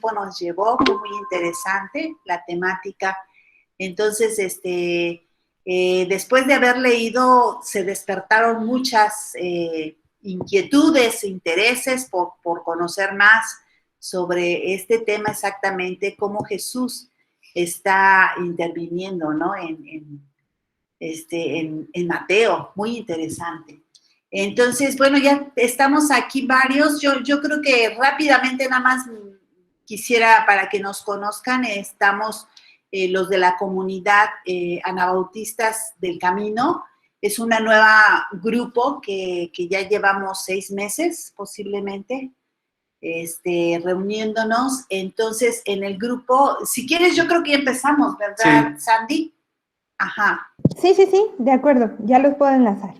tiempo nos llevó, fue muy interesante la temática. Entonces, después de haber leído, se despertaron muchas inquietudes, intereses por conocer más sobre este tema exactamente, cómo Jesús está interviniendo, ¿no? En Mateo, muy interesante. Entonces, bueno, ya estamos aquí varios. Yo creo que rápidamente nada más quisiera, para que nos conozcan, estamos los de la comunidad Anabautistas del Camino. Es una nueva grupo que ya llevamos 6 meses posiblemente reuniéndonos. Entonces, en el grupo, si quieres, yo creo que ya empezamos, ¿verdad, sí, Sandy? Ajá. Sí, de acuerdo, ya los puedo enlazar.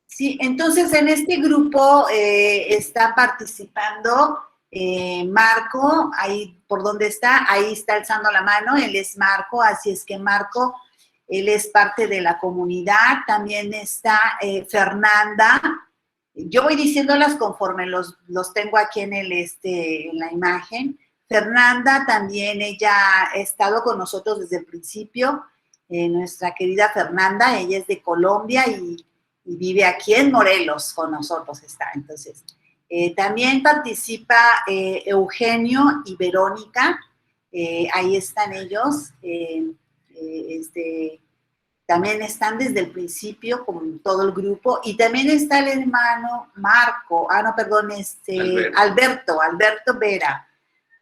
Sí, entonces en este grupo está participando Marco, ahí por donde está, ahí está alzando la mano, él es Marco, así es que Marco, él es parte de la comunidad. También está Fernanda. Yo voy diciéndolas conforme los tengo aquí en la imagen. Fernanda también, ella ha estado con nosotros desde el principio. Nuestra querida Fernanda, ella es de Colombia y vive aquí en Morelos con nosotros está. Entonces, también participa Eugenio y Verónica, ahí están ellos, también están desde el principio con todo el grupo, y también está el hermano Marco, Alberto Vera,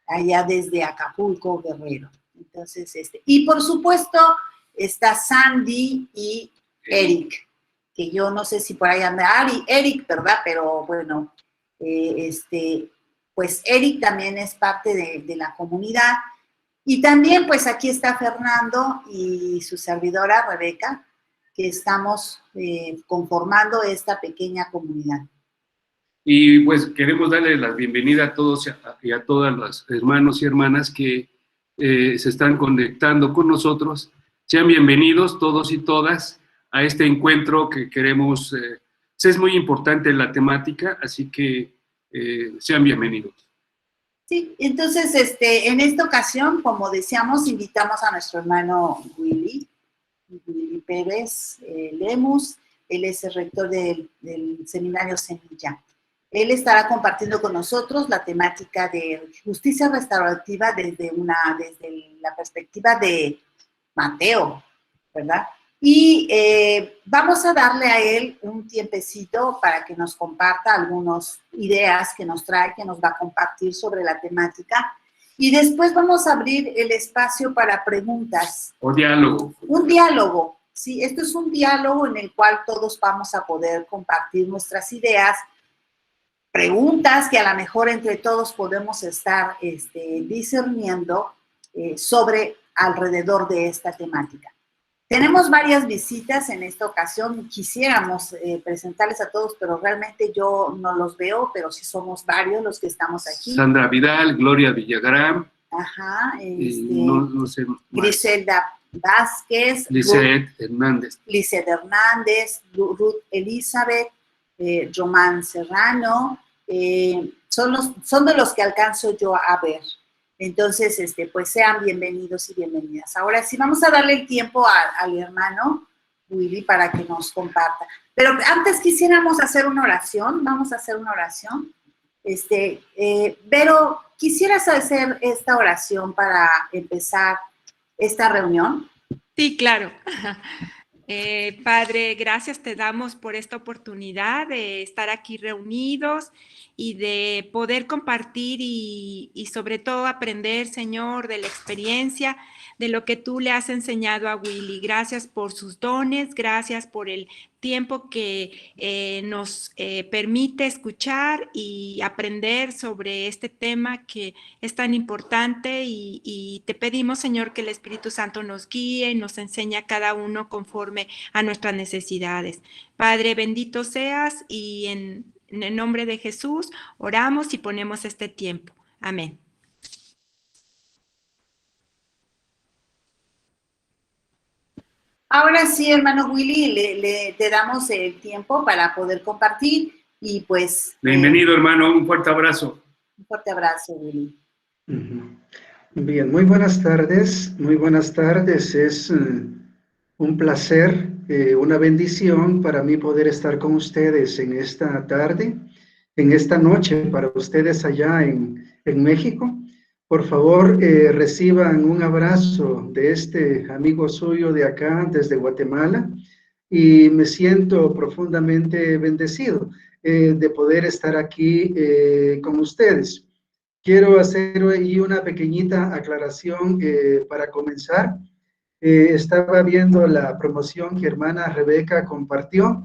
allá desde Acapulco, Guerrero. Entonces, y por supuesto está Sandy y Eric, que yo no sé si por ahí anda Eric, ¿verdad? Pero bueno, pues Eric también es parte de la comunidad. Y también, pues aquí está Fernando y su servidora Rebeca, que estamos conformando esta pequeña comunidad. Y pues queremos darle la bienvenida a todos y a todas los hermanos y hermanas que se están conectando con nosotros. Sean bienvenidos todos y todas a este encuentro que queremos. Es muy importante la temática, así que sean bienvenidos. Sí, entonces en esta ocasión, como decíamos, invitamos a nuestro hermano Willy Pérez Lemus. Él es el rector del seminario Semilla. Él estará compartiendo con nosotros la temática de justicia restaurativa desde la perspectiva de Mateo, ¿verdad? Y vamos a darle a él un tiempecito para que nos comparta algunas ideas que nos trae, que nos va a compartir sobre la temática. Y después vamos a abrir el espacio para preguntas. O diálogo. Un diálogo, sí. Esto es un diálogo en el cual todos vamos a poder compartir nuestras ideas, preguntas que a lo mejor entre todos podemos estar discerniendo sobre alrededor de esta temática. Tenemos varias visitas en esta ocasión. Quisiéramos presentarles a todos, pero realmente yo no los veo, pero sí somos varios los que estamos aquí. Sandra Vidal, Gloria Villagrán. Ajá. No sé más. Griselda Vázquez. Lizeth Hernández. Lizeth Hernández, Ruth Elizabeth, Román Serrano. Son de los que alcanzo yo a ver. Entonces, pues sean bienvenidos y bienvenidas. Ahora sí, vamos a darle el tiempo al hermano Willy para que nos comparta. Pero antes quisiéramos hacer una oración. Vamos a hacer una oración. Vero, ¿quisieras hacer esta oración para empezar esta reunión? Sí, claro. Padre, gracias te damos por esta oportunidad de estar aquí reunidos y de poder compartir y sobre todo aprender, Señor, de la experiencia, de lo que tú le has enseñado a Willy. Gracias por sus dones, gracias por el tiempo que nos permite escuchar y aprender sobre este tema que es tan importante y te pedimos, Señor, que el Espíritu Santo nos guíe y nos enseñe a cada uno conforme a nuestras necesidades. Padre, bendito seas y en el nombre de Jesús oramos y ponemos este tiempo. Amén. Ahora sí, hermano Willy, te damos el tiempo para poder compartir y pues... Bienvenido, hermano, un fuerte abrazo. Un fuerte abrazo, Willy. Ujú. Bien, muy buenas tardes, muy buenas tardes. Es un placer, una bendición para mí poder estar con ustedes en esta tarde, en esta noche, para ustedes allá en México. Por favor, reciban un abrazo de este amigo suyo de acá, desde Guatemala, y me siento profundamente bendecido de poder estar aquí con ustedes. Quiero hacer ahí una pequeñita aclaración para comenzar. Estaba viendo la promoción que hermana Rebeca compartió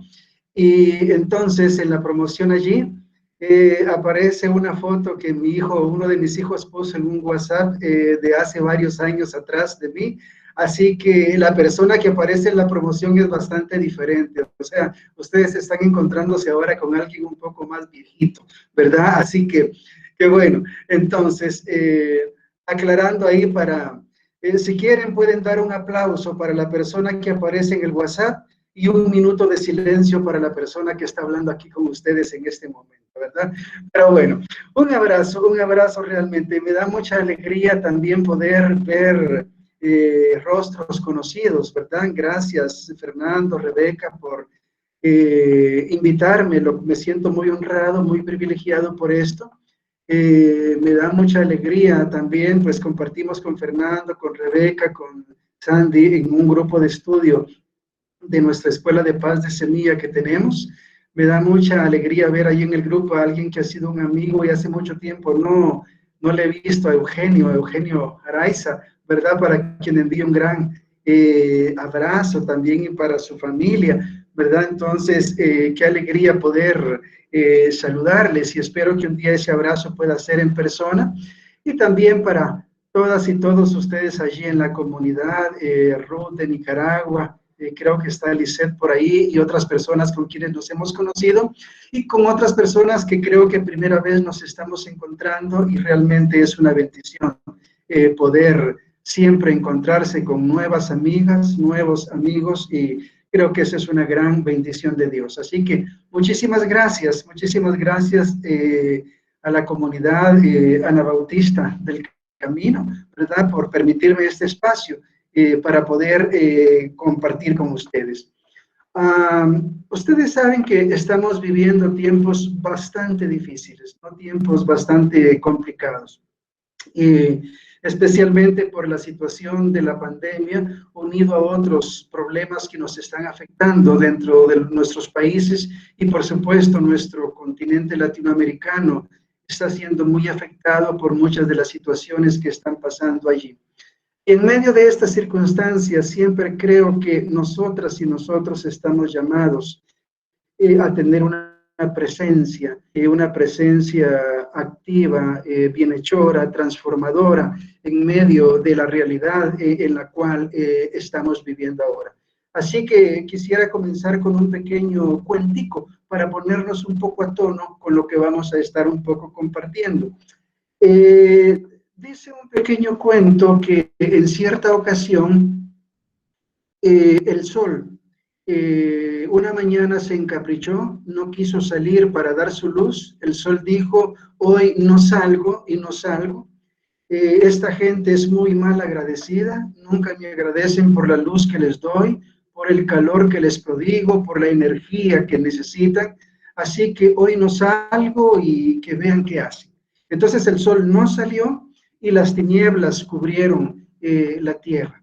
y entonces en la promoción allí aparece una foto que mi hijo, uno de mis hijos puso en un WhatsApp de hace varios años atrás de mí. Así que la persona que aparece en la promoción es bastante diferente. O sea, ustedes están encontrándose ahora con alguien un poco más viejito, ¿verdad? Así que, qué bueno. Entonces, aclarando ahí para, si quieren pueden dar un aplauso para la persona que aparece en el WhatsApp y un minuto de silencio para la persona que está hablando aquí con ustedes en este momento, ¿verdad? Pero bueno, un abrazo realmente. Me da mucha alegría también poder ver rostros conocidos, ¿verdad? Gracias, Fernando, Rebeca, por invitarme. Me siento muy honrado, muy privilegiado por esto. Me da mucha alegría también, pues compartimos con Fernando, con Rebeca, con Sandy en un grupo de estudio de nuestra Escuela de Paz de Semilla que tenemos. Me da mucha alegría ver ahí en el grupo a alguien que ha sido un amigo y hace mucho tiempo no le he visto, a Eugenio Araiza, ¿verdad? Para quien envío un gran abrazo también y para su familia, ¿verdad? Entonces, qué alegría poder saludarles y espero que un día ese abrazo pueda ser en persona. Y también para todas y todos ustedes allí en la comunidad, Ruth de Nicaragua, creo que está Lisette por ahí y otras personas con quienes nos hemos conocido y con otras personas que creo que primera vez nos estamos encontrando y realmente es una bendición poder siempre encontrarse con nuevas amigas, nuevos amigos y creo que esa es una gran bendición de Dios. Así que muchísimas gracias a la comunidad anabautista del Camino, ¿verdad? Por permitirme este espacio para poder compartir con ustedes. Ustedes saben que estamos viviendo tiempos bastante difíciles, ¿no? Tiempos bastante complicados, especialmente por la situación de la pandemia, unido a otros problemas que nos están afectando dentro de nuestros países y por supuesto nuestro continente latinoamericano está siendo muy afectado por muchas de las situaciones que están pasando allí. En medio de estas circunstancias, siempre creo que nosotras y nosotros estamos llamados a tener una presencia activa, bienhechora, transformadora, en medio de la realidad en la cual estamos viviendo ahora. Así que quisiera comenzar con un pequeño cuentico para ponernos un poco a tono con lo que vamos a estar un poco compartiendo. Dice un pequeño cuento que en cierta ocasión el sol una mañana se encaprichó, no quiso salir para dar su luz. El sol dijo, hoy no salgo y no salgo. Esta gente es muy mal agradecida, nunca me agradecen por la luz que les doy, por el calor que les prodigo, por la energía que necesitan. Así que hoy no salgo y que vean qué hacen. Entonces el sol no salió y las tinieblas cubrieron la tierra.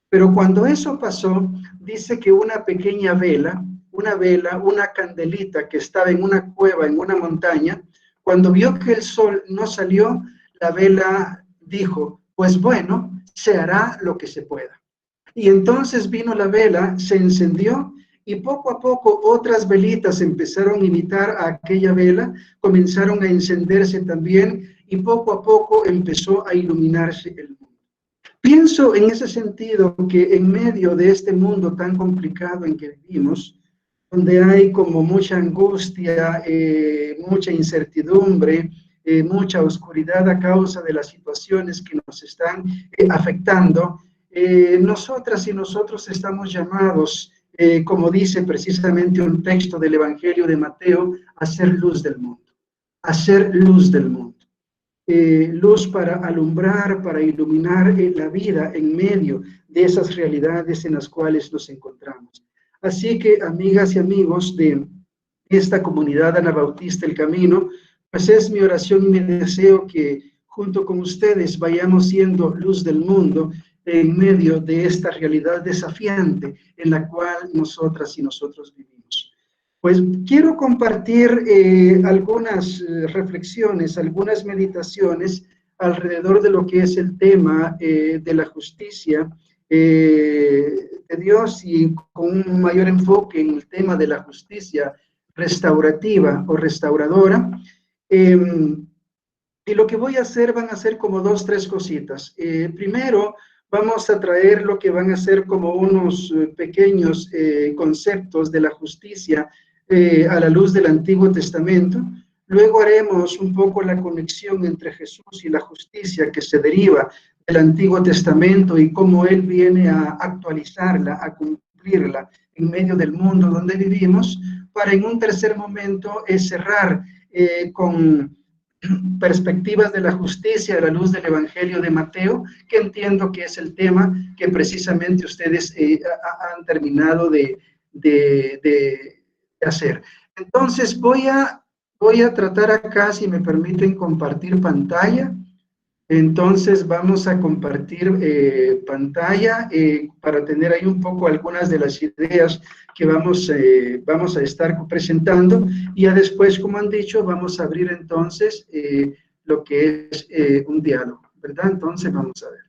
Pero cuando eso pasó, dice que una pequeña vela, una candelita que estaba en una cueva, en una montaña, cuando vio que el sol no salió, la vela dijo, pues bueno, se hará lo que se pueda. Y entonces vino la vela, se encendió y poco a poco otras velitas empezaron a imitar a aquella vela, comenzaron a encenderse también y poco a poco empezó a iluminarse el mundo. Pienso en ese sentido que en medio de este mundo tan complicado en que vivimos, donde hay como mucha angustia, mucha incertidumbre, mucha oscuridad a causa de las situaciones que nos están afectando, nosotras y nosotros estamos llamados, como dice precisamente un texto del Evangelio de Mateo, a ser luz del mundo, a ser luz del mundo. luz para alumbrar, para iluminar la vida en medio de esas realidades en las cuales nos encontramos. Así que, amigas y amigos de esta comunidad Anabautista El Camino, pues es mi oración y mi deseo que junto con ustedes vayamos siendo luz del mundo en medio de esta realidad desafiante en la cual nosotras y nosotros vivimos. Pues quiero compartir algunas reflexiones, algunas meditaciones alrededor de lo que es el tema de la justicia de Dios, y con un mayor enfoque en el tema de la justicia restaurativa o restauradora. Y lo que voy a hacer van a ser como 2, 3 cositas. Primero, vamos a traer lo que van a ser como unos pequeños conceptos de la justicia a la luz del Antiguo Testamento. Luego haremos un poco la conexión entre Jesús y la justicia que se deriva del Antiguo Testamento y cómo Él viene a actualizarla, a cumplirla en medio del mundo donde vivimos, para en un tercer momento cerrar con perspectivas de la justicia a la luz del Evangelio de Mateo, que entiendo que es el tema que precisamente ustedes han terminado de hacer. Entonces voy a tratar acá, si me permiten, compartir pantalla. Entonces vamos a compartir pantalla para tener ahí un poco algunas de las ideas que vamos a estar presentando, y ya después, como han dicho, vamos a abrir entonces lo que es un diálogo, ¿verdad? Entonces vamos a ver.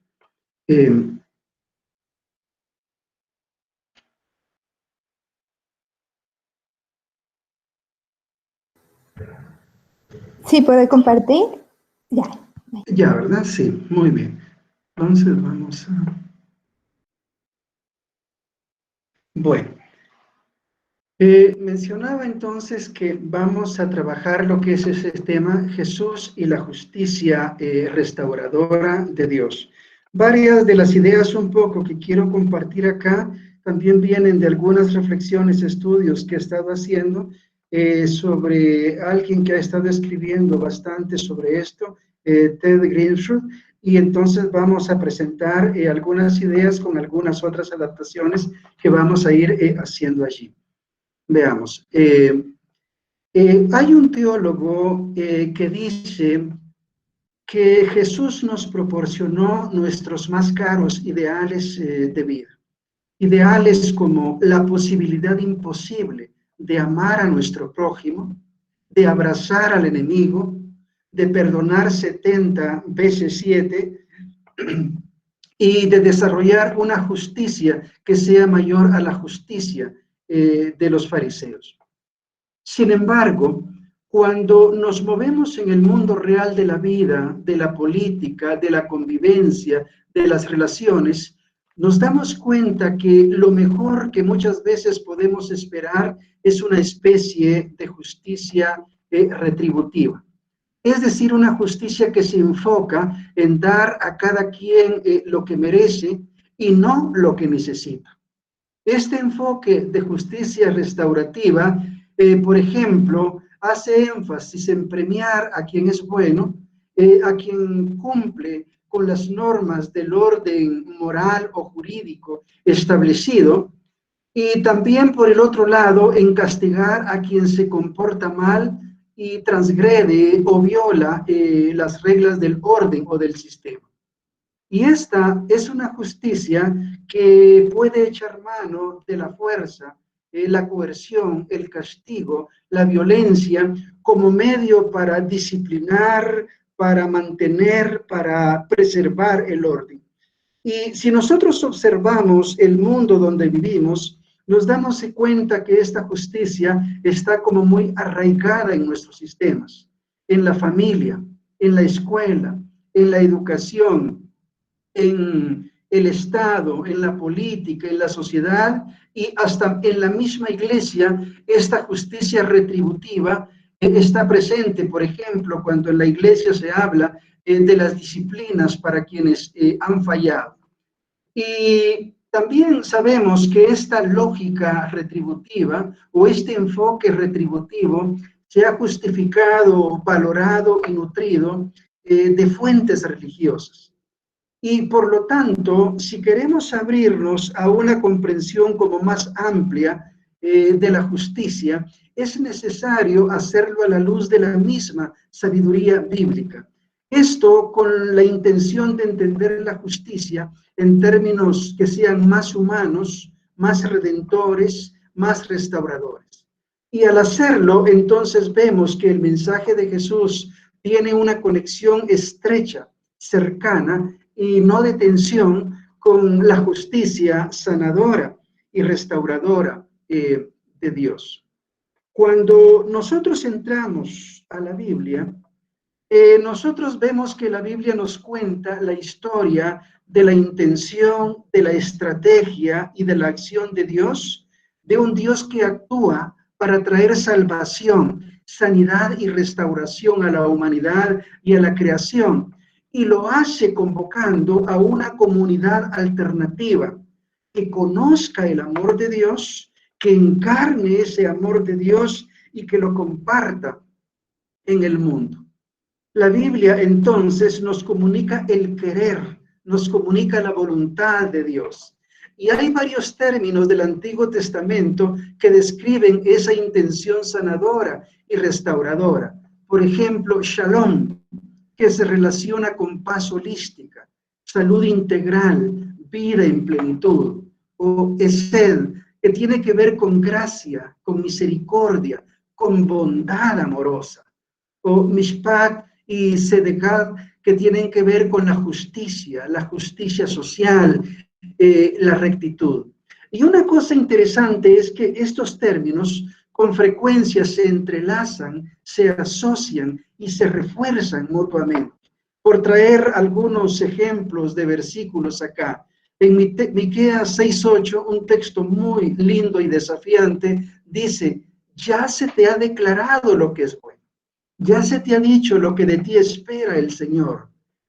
Sí, ¿puede compartir? Ya. Ya, ¿verdad? Sí, muy bien. Entonces vamos a... Bueno. Mencionaba entonces que vamos a trabajar lo que es ese tema, Jesús y la justicia restauradora de Dios. Varias de las ideas un poco que quiero compartir acá también vienen de algunas reflexiones, estudios que he estado haciendo sobre alguien que ha estado escribiendo bastante sobre esto, Ted Greensford, y entonces vamos a presentar algunas ideas con algunas otras adaptaciones que vamos a ir haciendo allí. Veamos, hay un teólogo que dice que Jesús nos proporcionó nuestros más caros ideales de vida. Ideales como la posibilidad imposible de amar a nuestro prójimo, de abrazar al enemigo, de perdonar 70 veces 7 y de desarrollar una justicia que sea mayor a la justicia de los fariseos. Sin embargo, cuando nos movemos en el mundo real de la vida, de la política, de la convivencia, de las relaciones, nos damos cuenta que lo mejor que muchas veces podemos esperar es una especie de justicia retributiva. Es decir, una justicia que se enfoca en dar a cada quien lo que merece y no lo que necesita. Este enfoque de justicia restaurativa, por ejemplo, hace énfasis en premiar a quien es bueno, a quien cumple con las normas del orden moral o jurídico establecido, y también, por el otro lado, en castigar a quien se comporta mal y transgrede o viola las reglas del orden o del sistema. Y esta es una justicia que puede echar mano de la fuerza, la coerción, el castigo, la violencia, como medio para disciplinar, para mantener, para preservar el orden. Y si nosotros observamos el mundo donde vivimos, nos damos cuenta que esta justicia está como muy arraigada en nuestros sistemas, en la familia, en la escuela, en la educación, en el Estado, en la política, en la sociedad y hasta en la misma iglesia. Esta justicia retributiva está presente, por ejemplo, cuando en la iglesia se habla de las disciplinas para quienes han fallado. Y también sabemos que esta lógica retributiva o este enfoque retributivo se ha justificado, valorado y nutrido de fuentes religiosas. Y por lo tanto, si queremos abrirnos a una comprensión como más amplia de la justicia, es necesario hacerlo a la luz de la misma sabiduría bíblica. Esto con la intención de entender la justicia en términos que sean más humanos, más redentores, más restauradores. Y al hacerlo, entonces vemos que el mensaje de Jesús tiene una conexión estrecha, cercana y no de tensión con la justicia sanadora y restauradora de Dios. Cuando nosotros entramos a la Biblia, nosotros vemos que la Biblia nos cuenta la historia de la intención, de la estrategia y de la acción de Dios, de un Dios que actúa para traer salvación, sanidad y restauración a la humanidad y a la creación, y lo hace convocando a una comunidad alternativa que conozca el amor de Dios, que encarne ese amor de Dios y que lo comparta en el mundo. La Biblia entonces nos comunica el querer, nos comunica la voluntad de Dios. Y hay varios términos del Antiguo Testamento que describen esa intención sanadora y restauradora. Por ejemplo, shalom, que se relaciona con paz holística, salud integral, vida en plenitud. O esed, que tiene que ver con gracia, con misericordia, con bondad amorosa. O mishpat y sedekat, que tienen que ver con la justicia social, la rectitud. Y una cosa interesante es que estos términos con frecuencia se entrelazan, se asocian y se refuerzan mutuamente. Por traer algunos ejemplos de versículos acá, en Miqueas 6:8, un texto muy lindo y desafiante, dice: ya se te ha declarado lo que es bueno. Ya se te ha dicho lo que de ti espera el Señor: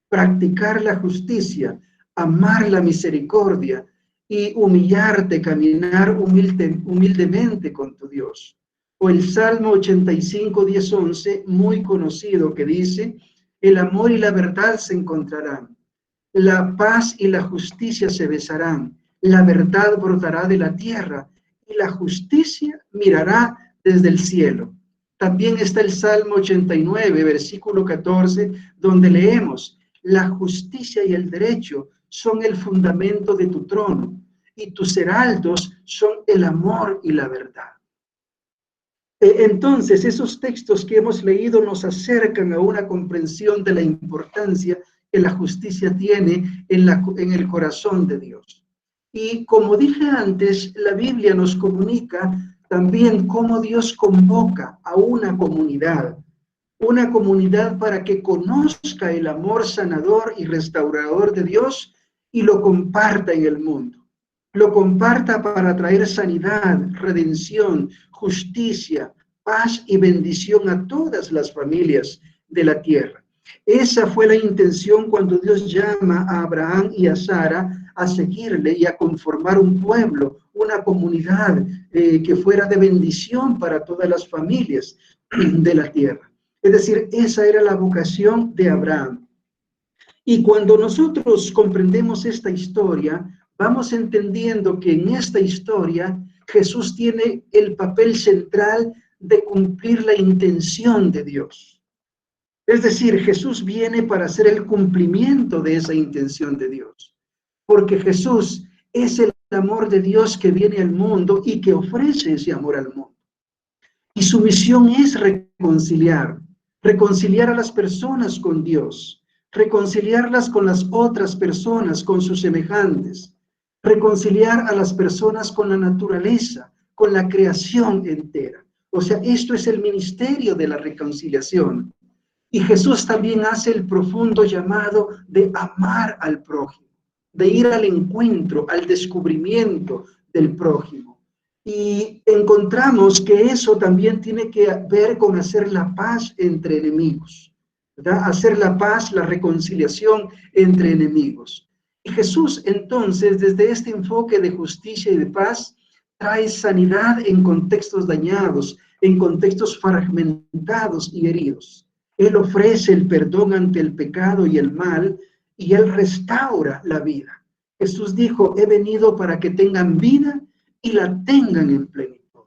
practicar la justicia, amar la misericordia y humillarte, caminar humildemente con tu Dios. O el Salmo 85, 10, 11, muy conocido, que dice: el amor y la verdad se encontrarán, la paz y la justicia se besarán, la verdad brotará de la tierra y la justicia mirará desde el cielo. También está el Salmo 89, versículo 14, donde leemos: la justicia y el derecho son el fundamento de tu trono, y tus heraldos son el amor y la verdad. Entonces, esos textos que hemos leído nos acercan a una comprensión de la importancia que la justicia tiene en el corazón de Dios. Y como dije antes, la Biblia nos comunica también cómo Dios convoca a una comunidad para que conozca el amor sanador y restaurador de Dios y lo comparta en el mundo. Lo comparta para traer sanidad, redención, justicia, paz y bendición a todas las familias de la tierra. Esa fue la intención cuando Dios llama a Abraham y a Sara a seguirle y a conformar un pueblo, una comunidad que fuera de bendición para todas las familias de la tierra. Es decir, esa era la vocación de Abraham. Y cuando nosotros comprendemos esta historia, vamos entendiendo que en esta historia Jesús tiene el papel central de cumplir la intención de Dios. Es decir, Jesús viene para hacer el cumplimiento de esa intención de Dios, porque Jesús es el amor de Dios que viene al mundo y que ofrece ese amor al mundo. Y su misión es reconciliar a las personas con Dios, reconciliarlas con las otras personas, con sus semejantes, reconciliar a las personas con la naturaleza, con la creación entera. O sea, esto es el ministerio de la reconciliación. Y Jesús también hace el profundo llamado de amar al prójimo, de ir al encuentro, al descubrimiento del prójimo. Y encontramos que eso también tiene que ver con hacer la paz entre enemigos, ¿verdad? Hacer la paz, la reconciliación entre enemigos. Y Jesús entonces, desde este enfoque de justicia y de paz, trae sanidad en contextos dañados, en contextos fragmentados y heridos. Él ofrece el perdón ante el pecado y el mal, y Él restaura la vida. Jesús dijo, he venido para que tengan vida y la tengan en plenitud.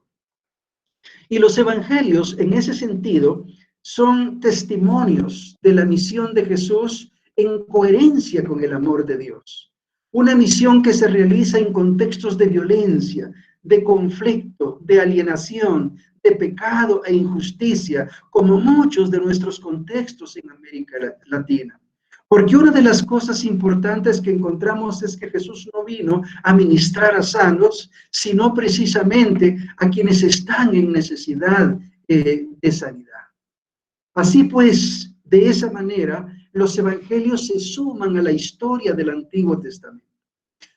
Y los evangelios, en ese sentido, son testimonios de la misión de Jesús en coherencia con el amor de Dios. Una misión que se realiza en contextos de violencia, de conflicto, de alienación, de pecado e injusticia, como muchos de nuestros contextos en América Latina. Porque una de las cosas importantes que encontramos es que Jesús no vino a ministrar a sanos, sino precisamente a quienes están en necesidad de sanidad. Así pues, de esa manera, los evangelios se suman a la historia del Antiguo Testamento.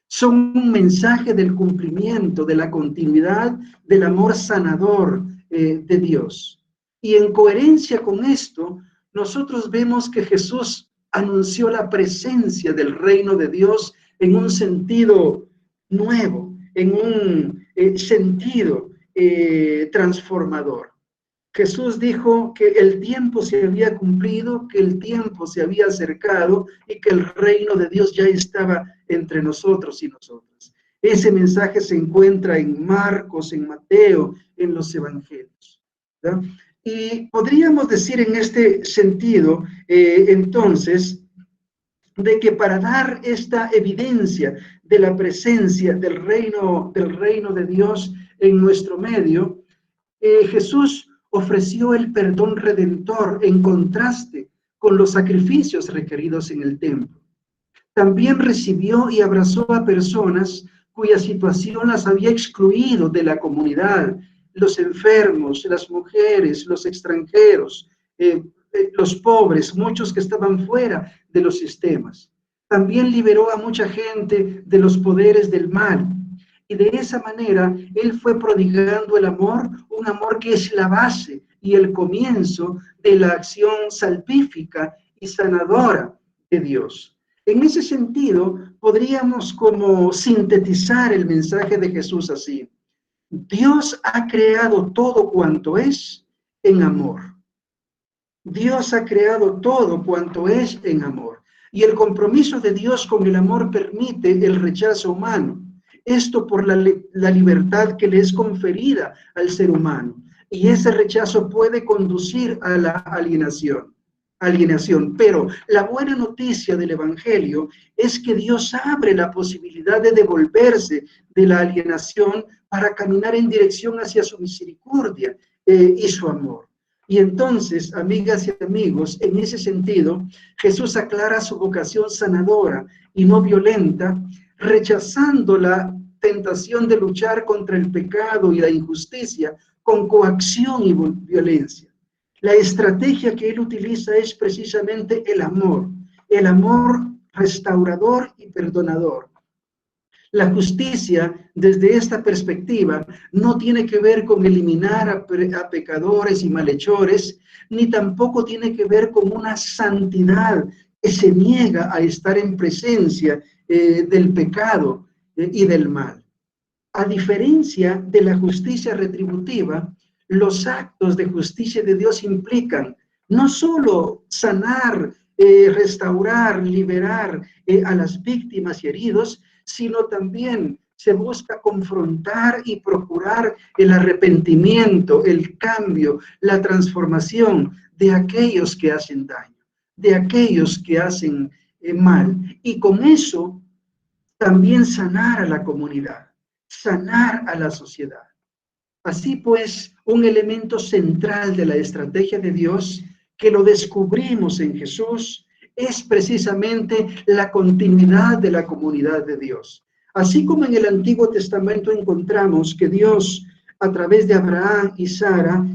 Son un mensaje del cumplimiento, de la continuidad del amor sanador de Dios. Y en coherencia con esto, nosotros vemos que Jesús anunció la presencia del reino de Dios en un sentido nuevo, en un sentido transformador. Jesús dijo que el tiempo se había cumplido, que el tiempo se había acercado y que el reino de Dios ya estaba entre nosotros y nosotras. Ese mensaje se encuentra en Marcos, en Mateo, en los evangelios, ¿verdad? Y podríamos decir en este sentido, entonces, de que para dar esta evidencia de la presencia del reino de Dios en nuestro medio, Jesús ofreció el perdón redentor en contraste con los sacrificios requeridos en el templo. También recibió y abrazó a personas cuya situación las había excluido de la comunidad, los enfermos, las mujeres, los extranjeros, los pobres, muchos que estaban fuera de los sistemas. También liberó a mucha gente de los poderes del mal. Y de esa manera, Él fue prodigando el amor, un amor que es la base y el comienzo de la acción salvífica y sanadora de Dios. En ese sentido, podríamos como sintetizar el mensaje de Jesús así. Dios ha creado todo cuanto es en amor. Dios ha creado todo cuanto es en amor. Y el compromiso de Dios con el amor permite el rechazo humano. Esto por la libertad que le es conferida al ser humano. Y ese rechazo puede conducir a la alienación. Pero la buena noticia del Evangelio es que Dios abre la posibilidad de devolverse de la alienación para caminar en dirección hacia su misericordia y su amor. Y entonces, amigas y amigos, en ese sentido, Jesús aclara su vocación sanadora y no violenta, rechazando la tentación de luchar contra el pecado y la injusticia con coacción y violencia. La estrategia que él utiliza es precisamente el amor restaurador y perdonador. La justicia, desde esta perspectiva, no tiene que ver con eliminar a pecadores y malhechores, ni tampoco tiene que ver con una santidad que se niega a estar en presencia del pecado y del mal. A diferencia de la justicia retributiva, los actos de justicia de Dios implican no solo sanar, restaurar, liberar a las víctimas y heridos, sino también se busca confrontar y procurar el arrepentimiento, el cambio, la transformación de aquellos que hacen daño, de aquellos que hacen mal. Y con eso también sanar a la comunidad, sanar a la sociedad. Así pues, un elemento central de la estrategia de Dios, que lo descubrimos en Jesús, es precisamente la continuidad de la comunidad de Dios. Así como en el Antiguo Testamento encontramos que Dios, a través de Abraham y Sara,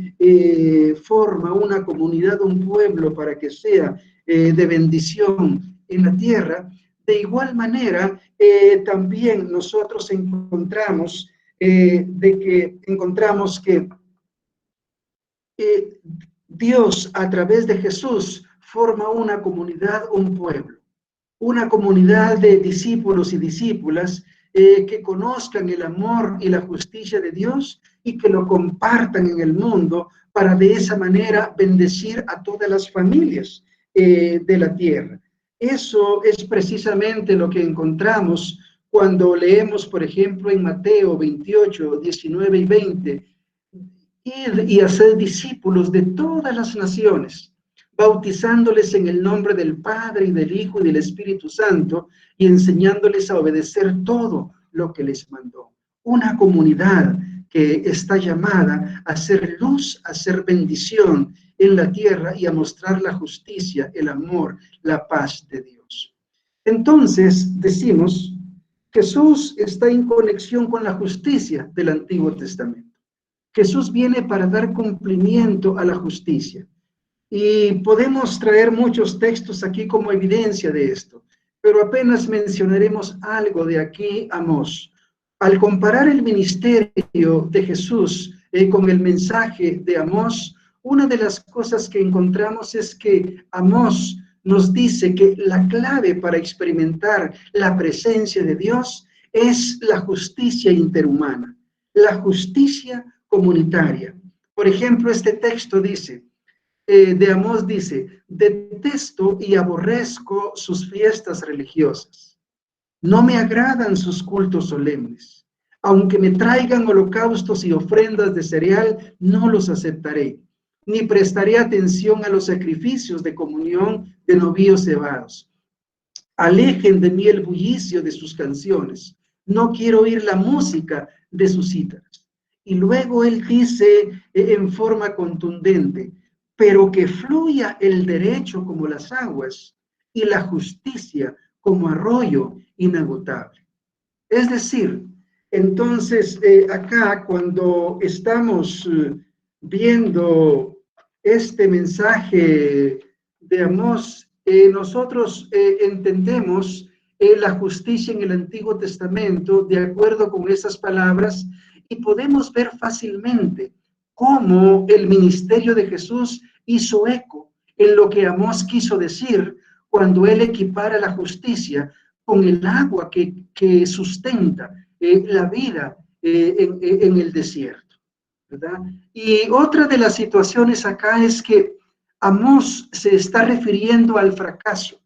forma una comunidad, un pueblo para que sea de bendición en la tierra, de igual manera también nosotros encontramos que Dios, a través de Jesús, forma una comunidad, un pueblo, una comunidad de discípulos y discípulas que conozcan el amor y la justicia de Dios y que lo compartan en el mundo para de esa manera bendecir a todas las familias de la tierra. Eso es precisamente lo que encontramos cuando leemos, por ejemplo, en Mateo 28, 19 y 20, ir y hacer discípulos de todas las naciones, bautizándoles en el nombre del Padre y del Hijo y del Espíritu Santo y enseñándoles a obedecer todo lo que les mandó. Una comunidad que está llamada a ser luz, a ser bendición en la tierra y a mostrar la justicia, el amor, la paz de Dios. Entonces, decimos, Jesús está en conexión con la justicia del Antiguo Testamento. Jesús viene para dar cumplimiento a la justicia. Y podemos traer muchos textos aquí como evidencia de esto, pero apenas mencionaremos algo de aquí, Amós. Al comparar el ministerio de Jesús con el mensaje de Amós, una de las cosas que encontramos es que Amós nos dice que la clave para experimentar la presencia de Dios es la justicia interhumana, la justicia comunitaria. Por ejemplo, este texto dice, de Amós dice, detesto y aborrezco sus fiestas religiosas. No me agradan sus cultos solemnes. Aunque me traigan holocaustos y ofrendas de cereal, no los aceptaré, ni prestaré atención a los sacrificios de comunión de novillos cebados. Alejen de mí el bullicio de sus canciones. No quiero oír la música de sus cítaras. Y luego él dice en forma contundente, pero que fluya el derecho como las aguas y la justicia como arroyo inagotable. Es decir, entonces acá cuando estamos viendo este mensaje de Amós, nosotros entendemos la justicia en el Antiguo Testamento de acuerdo con esas palabras y podemos ver fácilmente cómo el ministerio de Jesús hizo eco en lo que Amós quiso decir cuando él equipara la justicia con el agua que sustenta la vida en el desierto, ¿verdad? Y otra de las situaciones acá es que Amós se está refiriendo al fracaso,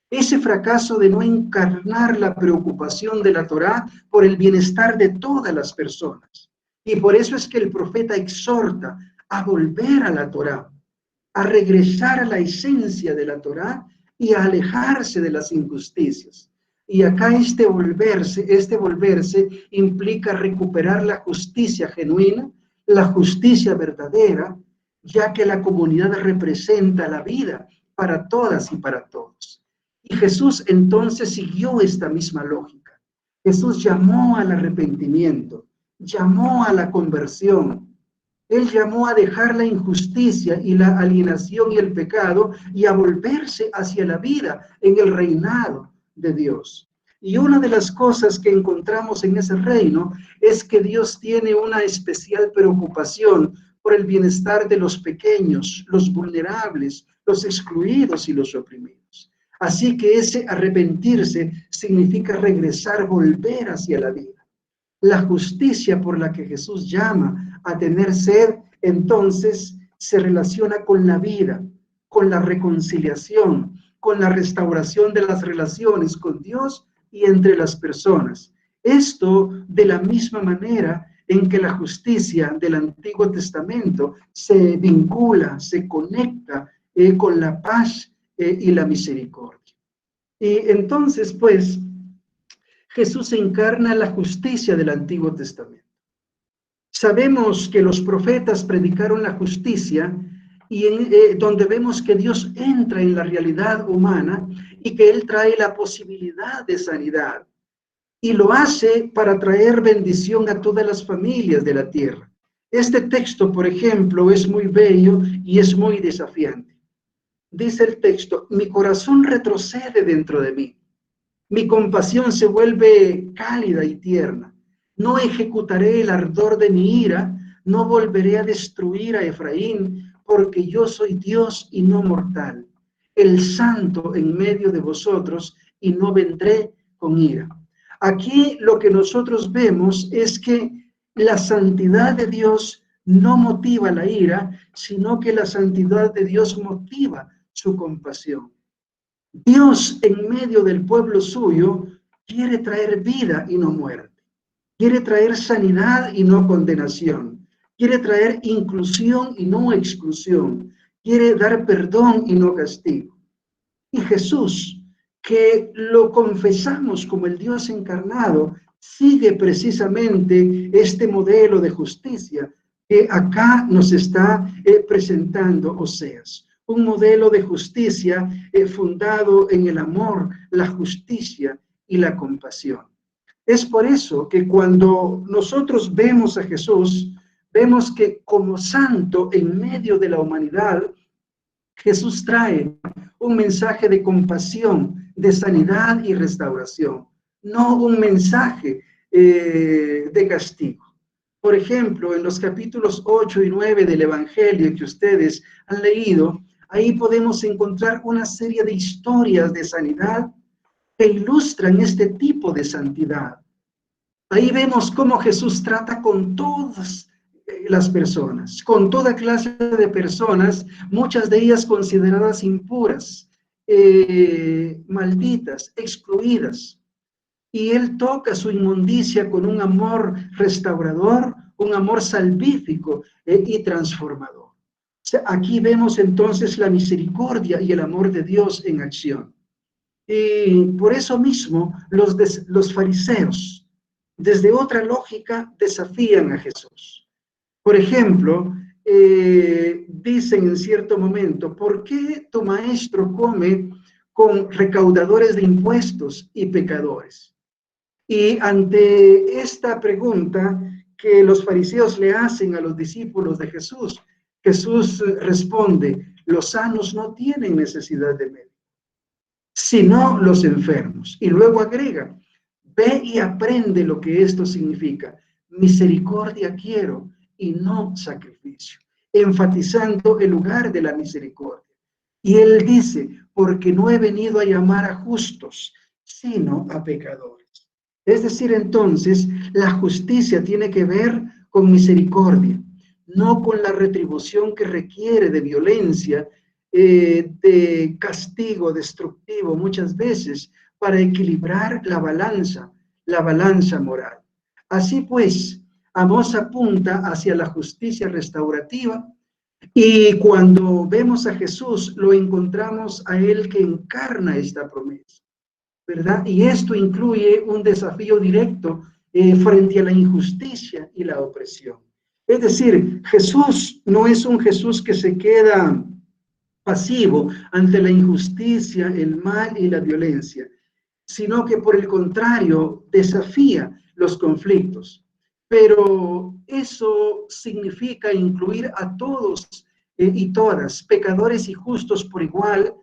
ese fracaso de no encarnar la preocupación de la Torá por el bienestar de todas las personas. Y por eso es que el profeta exhorta a volver a la Torá, a regresar a la esencia de la Torá y a alejarse de las injusticias. Y acá este volverse implica recuperar la justicia genuina, la justicia verdadera, ya que la comunidad representa la vida para todas y para todos. Y Jesús entonces siguió esta misma lógica. Jesús llamó al arrepentimiento, llamó a la conversión. Él llamó a dejar la injusticia y la alienación y el pecado y a volverse hacia la vida en el reinado de Dios. Y una de las cosas que encontramos en ese reino es que Dios tiene una especial preocupación por el bienestar de los pequeños, los vulnerables, los excluidos y los oprimidos. Así que ese arrepentirse significa regresar, volver hacia la vida. La justicia por la que Jesús llama a tener sed, entonces se relaciona con la vida, con la reconciliación, con la restauración de las relaciones con Dios y entre las personas. Esto de la misma manera en que la justicia del Antiguo Testamento se vincula, se conecta con la paz y la misericordia. Y entonces, pues, Jesús encarna la justicia del Antiguo Testamento. Sabemos que los profetas predicaron la justicia y donde vemos que Dios entra en la realidad humana y que Él trae la posibilidad de sanidad. Y lo hace para traer bendición a todas las familias de la tierra. Este texto, por ejemplo, es muy bello y es muy desafiante. Dice el texto, mi corazón retrocede dentro de mí. Mi compasión se vuelve cálida y tierna. No ejecutaré el ardor de mi ira, no volveré a destruir a Efraín, porque yo soy Dios y no mortal, el santo en medio de vosotros, y no vendré con ira. Aquí lo que nosotros vemos es que la santidad de Dios no motiva la ira, sino que la santidad de Dios motiva su compasión. Dios en medio del pueblo suyo quiere traer vida y no muerte. Quiere traer sanidad y no condenación. Quiere traer inclusión y no exclusión. Quiere dar perdón y no castigo. Y Jesús, que lo confesamos como el Dios encarnado, sigue precisamente este modelo de justicia que acá nos está presentando Oseas. Un modelo de justicia fundado en el amor, la justicia y la compasión. Es por eso que cuando nosotros vemos a Jesús, vemos que como santo en medio de la humanidad, Jesús trae un mensaje de compasión, de sanidad y restauración, no un mensaje de castigo. Por ejemplo, en los capítulos 8 y 9 del Evangelio que ustedes han leído, ahí podemos encontrar una serie de historias de sanidad que ilustran este tipo de santidad. Ahí vemos cómo Jesús trata con todas las personas, con toda clase de personas, muchas de ellas consideradas impuras, malditas, excluidas. Y Él toca su inmundicia con un amor restaurador, un amor salvífico y transformador. O sea, aquí vemos entonces la misericordia y el amor de Dios en acción. Y por eso mismo los fariseos, desde otra lógica, desafían a Jesús. Por ejemplo, dicen en cierto momento, ¿por qué tu maestro come con recaudadores de impuestos y pecadores? Y ante esta pregunta que los fariseos le hacen a los discípulos de Jesús, Jesús responde, los sanos no tienen necesidad de médico, sino los enfermos. Y luego agrega, ve y aprende lo que esto significa. Misericordia quiero y no sacrificio, enfatizando el lugar de la misericordia. Y él dice, porque no he venido a llamar a justos, sino a pecadores. Es decir, entonces, la justicia tiene que ver con misericordia, no con la retribución que requiere de violencia, de castigo destructivo muchas veces, para equilibrar la balanza moral. Así pues, Amós apunta hacia la justicia restaurativa y cuando vemos a Jesús lo encontramos a Él que encarna esta promesa, ¿verdad? Y esto incluye un desafío directo frente a la injusticia y la opresión. Es decir, Jesús no es un Jesús que se queda pasivo ante la injusticia, el mal y la violencia, sino que por el contrario desafía los conflictos. Pero eso significa incluir a todos y todas, pecadores y justos por igual,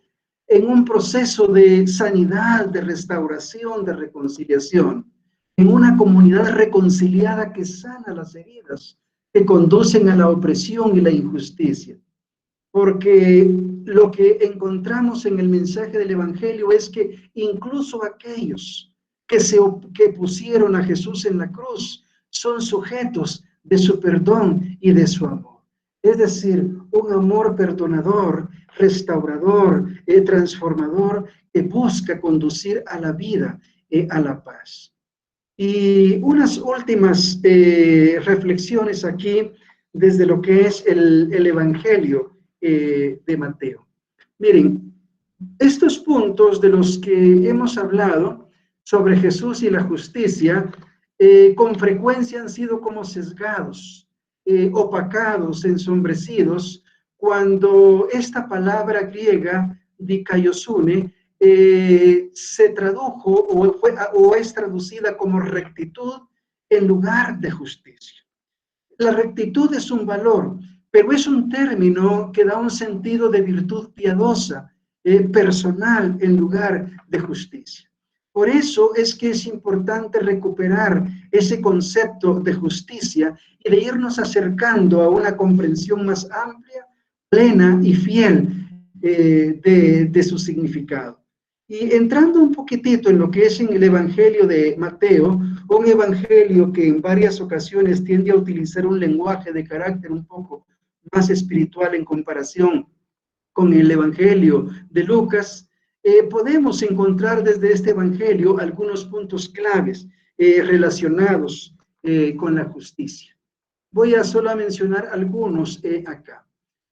en un proceso de sanidad, de restauración, de reconciliación, en una comunidad reconciliada que sana las heridas, que conducen a la opresión y la injusticia. Porque lo que encontramos en el mensaje del Evangelio es que incluso aquellos que pusieron a Jesús en la cruz son sujetos de su perdón y de su amor. Es decir, un amor perdonador, restaurador, transformador, que busca conducir a la vida, a la paz. Y unas últimas reflexiones aquí desde lo que es el Evangelio de Mateo. Miren, estos puntos de los que hemos hablado sobre Jesús y la justicia, con frecuencia han sido como sesgados, opacados, ensombrecidos, cuando esta palabra griega, dikaiosune, se tradujo o es traducida como rectitud en lugar de justicia. La rectitud es un valor, pero es un término que da un sentido de virtud piadosa, personal, en lugar de justicia. Por eso es que es importante recuperar ese concepto de justicia y de irnos acercando a una comprensión más amplia, plena y fiel de su significado. Y entrando un poquitito en lo que es en el Evangelio de Mateo, un evangelio que en varias ocasiones tiende a utilizar un lenguaje de carácter un poco más espiritual en comparación con el Evangelio de Lucas, podemos encontrar desde este Evangelio algunos puntos claves relacionados con la justicia. Voy a solo mencionar algunos acá.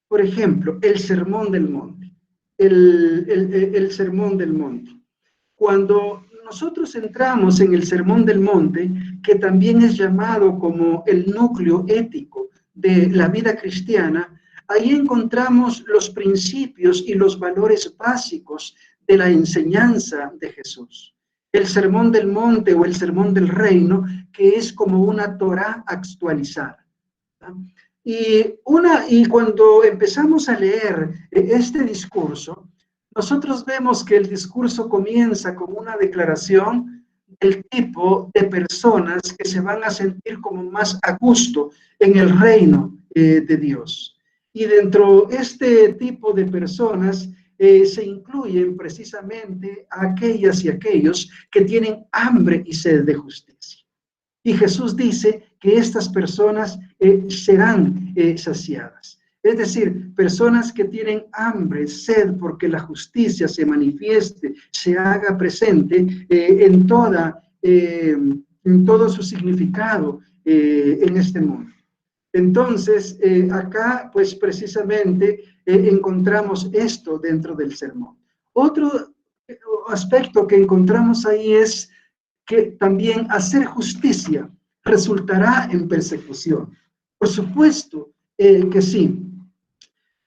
Por ejemplo, el Sermón del Monte. El Sermón del Monte. Cuando nosotros entramos en el Sermón del Monte, que también es llamado como el núcleo ético de la vida cristiana, ahí encontramos los principios y los valores básicos de la enseñanza de Jesús. El Sermón del Monte o el Sermón del Reino, que es como una Torá actualizada. Y cuando empezamos a leer este discurso, nosotros vemos que el discurso comienza con una declaración del tipo de personas que se van a sentir como más a gusto en el reino de Dios. Y dentro de este tipo de personas se incluyen precisamente a aquellas y aquellos que tienen hambre y sed de justicia. Y Jesús dice que estas personas serán saciadas. Es decir, personas que tienen hambre, sed, porque la justicia se manifieste, se haga presente en todo su significado en este mundo. Entonces, acá, pues precisamente encontramos esto dentro del sermón. Otro aspecto que encontramos ahí es que también hacer justicia resultará en persecución. Por supuesto que sí,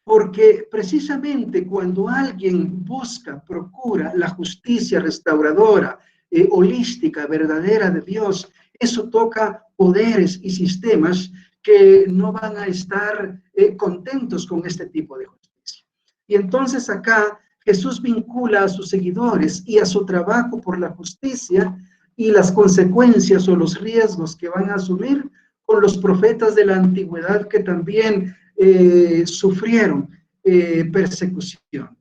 porque precisamente cuando alguien busca, procura la justicia restauradora, holística, verdadera de Dios, eso toca poderes y sistemas que no van a estar contentos con este tipo de justicia. Y entonces acá Jesús vincula a sus seguidores y a su trabajo por la justicia y las consecuencias o los riesgos que van a asumir con los profetas de la antigüedad que también sufrieron persecución.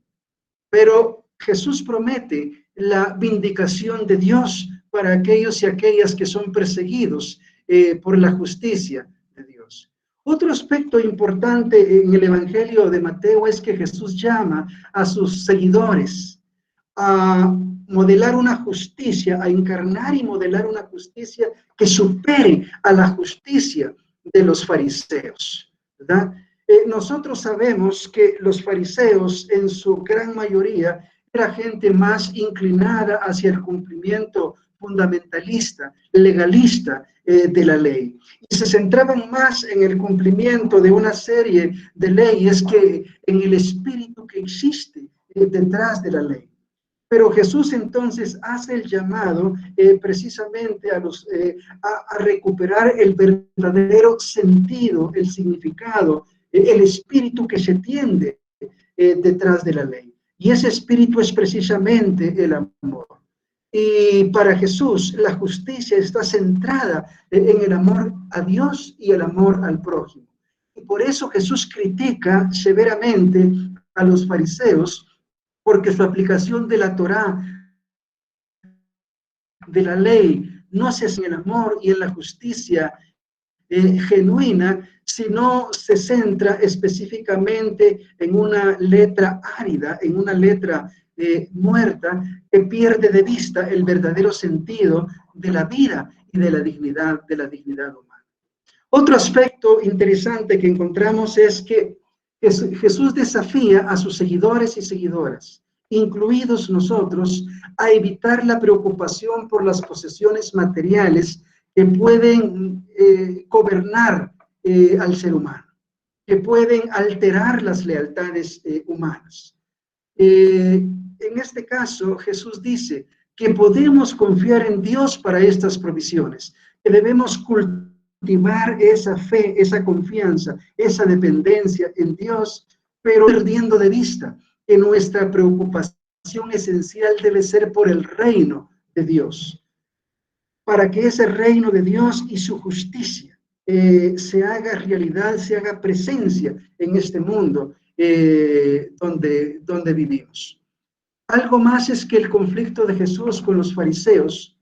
Pero Jesús promete la vindicación de Dios para aquellos y aquellas que son perseguidos por la justicia de Dios. Otro aspecto importante en el Evangelio de Mateo es que Jesús llama a sus seguidores a modelar una justicia, a encarnar y modelar una justicia que supere a la justicia de los fariseos, ¿verdad? Nosotros sabemos que los fariseos en su gran mayoría era gente más inclinada hacia el cumplimiento fundamentalista, legalista de la ley. Y se centraban más en el cumplimiento de una serie de leyes que en el espíritu que existe detrás de la ley. Pero Jesús entonces hace el llamado precisamente a recuperar el verdadero sentido, el significado, el espíritu que se tiende detrás de la ley. Y ese espíritu es precisamente el amor. Y para Jesús la justicia está centrada en el amor a Dios y el amor al prójimo. Y por eso Jesús critica severamente a los fariseos, porque su aplicación de la Torá, de la ley, no se hace en el amor y en la justicia genuina, sino se centra específicamente en una letra árida, en una letra muerta, que pierde de vista el verdadero sentido de la vida y de la dignidad humana. Otro aspecto interesante que encontramos es que Jesús desafía a sus seguidores y seguidoras, incluidos nosotros, a evitar la preocupación por las posesiones materiales que pueden gobernar al ser humano, que pueden alterar las lealtades humanas. En este caso, Jesús dice que podemos confiar en Dios para estas provisiones, que debemos cultivar esa fe, esa confianza, esa dependencia en Dios, pero perdiendo de vista que nuestra preocupación esencial debe ser por el reino de Dios, para que ese reino de Dios y su justicia se haga realidad, se haga presencia en este mundo donde vivimos. Algo más es que el conflicto de Jesús con los fariseos,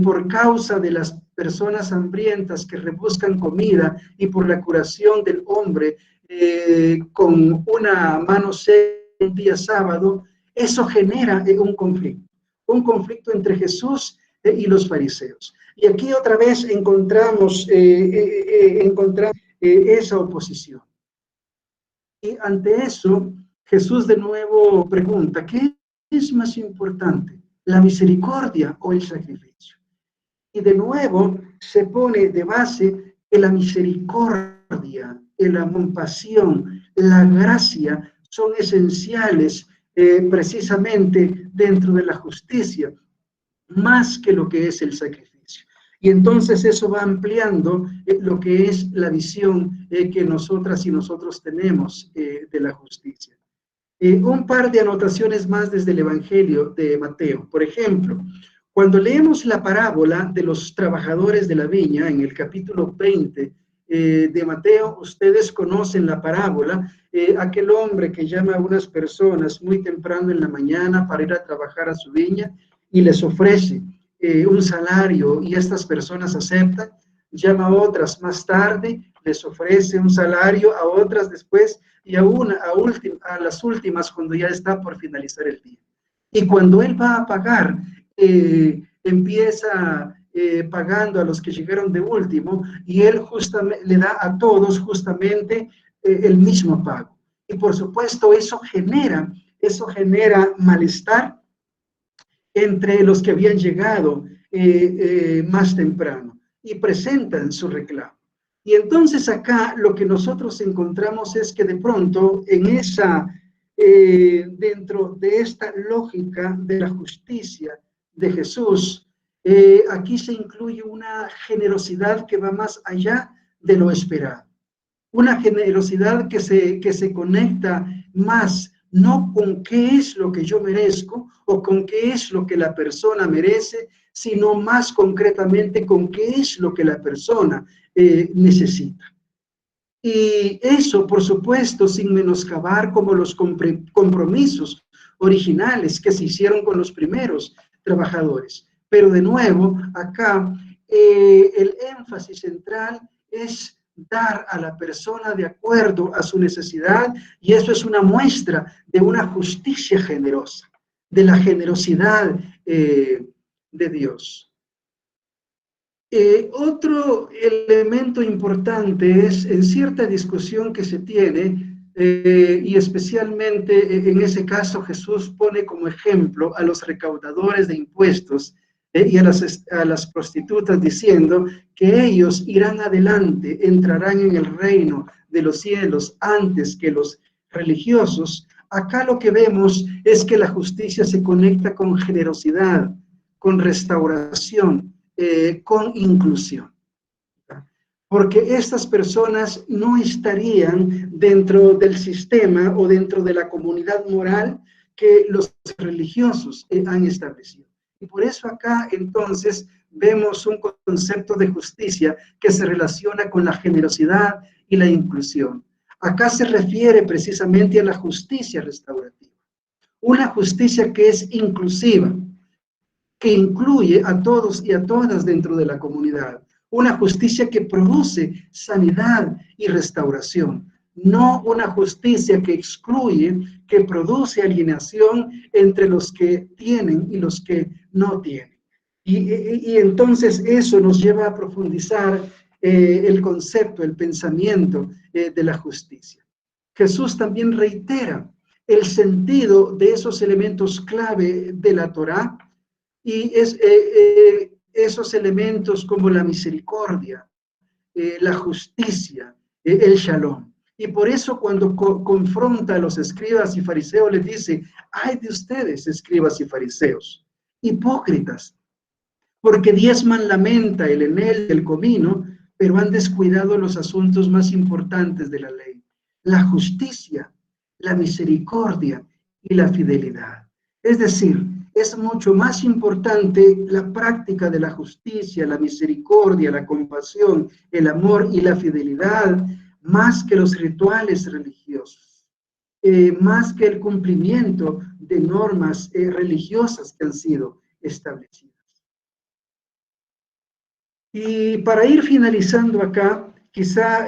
por causa de las personas hambrientas que rebuscan comida y por la curación del hombre con una mano seca un día sábado, eso genera un conflicto entre Jesús y los fariseos. Y aquí otra vez encontramos esa oposición. Y ante eso, Jesús de nuevo pregunta, ¿qué es más importante, la misericordia o el sacrificio? Y de nuevo se pone de base que la misericordia, la compasión, la gracia son esenciales precisamente dentro de la justicia, más que lo que es el sacrificio. Y entonces eso va ampliando lo que es la visión que nosotras y nosotros tenemos de la justicia. Un par de anotaciones más desde el Evangelio de Mateo. Por ejemplo, cuando leemos la parábola de los trabajadores de la viña en el capítulo 20 de Mateo, ustedes conocen la parábola, aquel hombre que llama a unas personas muy temprano en la mañana para ir a trabajar a su viña y les ofrece un salario y estas personas aceptan, llama a otras más tarde, les ofrece un salario, a otras después y a las últimas cuando ya está por finalizar el día. Y cuando él va a pagar, empieza pagando a los que llegaron de último y él justamente le da a todos justamente el mismo pago. Y por supuesto eso genera malestar entre los que habían llegado más temprano y presentan su reclamo. Y entonces acá lo que nosotros encontramos es que de pronto dentro de esta lógica de la justicia de Jesús, aquí se incluye una generosidad que va más allá de lo esperado. Una generosidad que se conecta más no con qué es lo que yo merezco o con qué es lo que la persona merece, sino más concretamente con qué es lo que la persona necesita. Y eso, por supuesto, sin menoscabar como los compromisos originales que se hicieron con los primeros trabajadores. Pero de nuevo, acá el énfasis central es dar a la persona de acuerdo a su necesidad, y eso es una muestra de una justicia generosa, de la generosidad de Dios. Otro elemento importante es en cierta discusión que se tiene, y especialmente en ese caso Jesús pone como ejemplo a los recaudadores de impuestos y a las prostitutas diciendo que ellos irán adelante, entrarán en el reino de los cielos antes que los religiosos. Acá lo que vemos es que la justicia se conecta con generosidad, con restauración, con inclusión. Porque estas personas no estarían dentro del sistema o dentro de la comunidad moral que los religiosos han establecido. Y por eso acá entonces vemos un concepto de justicia que se relaciona con la generosidad y la inclusión. Acá se refiere precisamente a la justicia restaurativa. Una justicia que es inclusiva, que incluye a todos y a todas dentro de la comunidad. Una justicia que produce sanidad y restauración. No una justicia que excluye, que produce alienación entre los que tienen y los que no tienen. Y entonces eso nos lleva a profundizar el concepto, el pensamiento de la justicia. Jesús también reitera el sentido de esos elementos clave de la Torá, y esos elementos como la misericordia, la justicia, el shalom. Y por eso cuando confronta a los escribas y fariseos, les dice, ay de ustedes, escribas y fariseos, hipócritas, porque diezman la menta, el enel, el comino, pero han descuidado los asuntos más importantes de la ley, la justicia, la misericordia y la fidelidad. Es decir, es mucho más importante la práctica de la justicia, la misericordia, la compasión, el amor y la fidelidad, más que los rituales religiosos. más que el cumplimiento de normas religiosas que han sido establecidas. Y para ir finalizando acá, quizá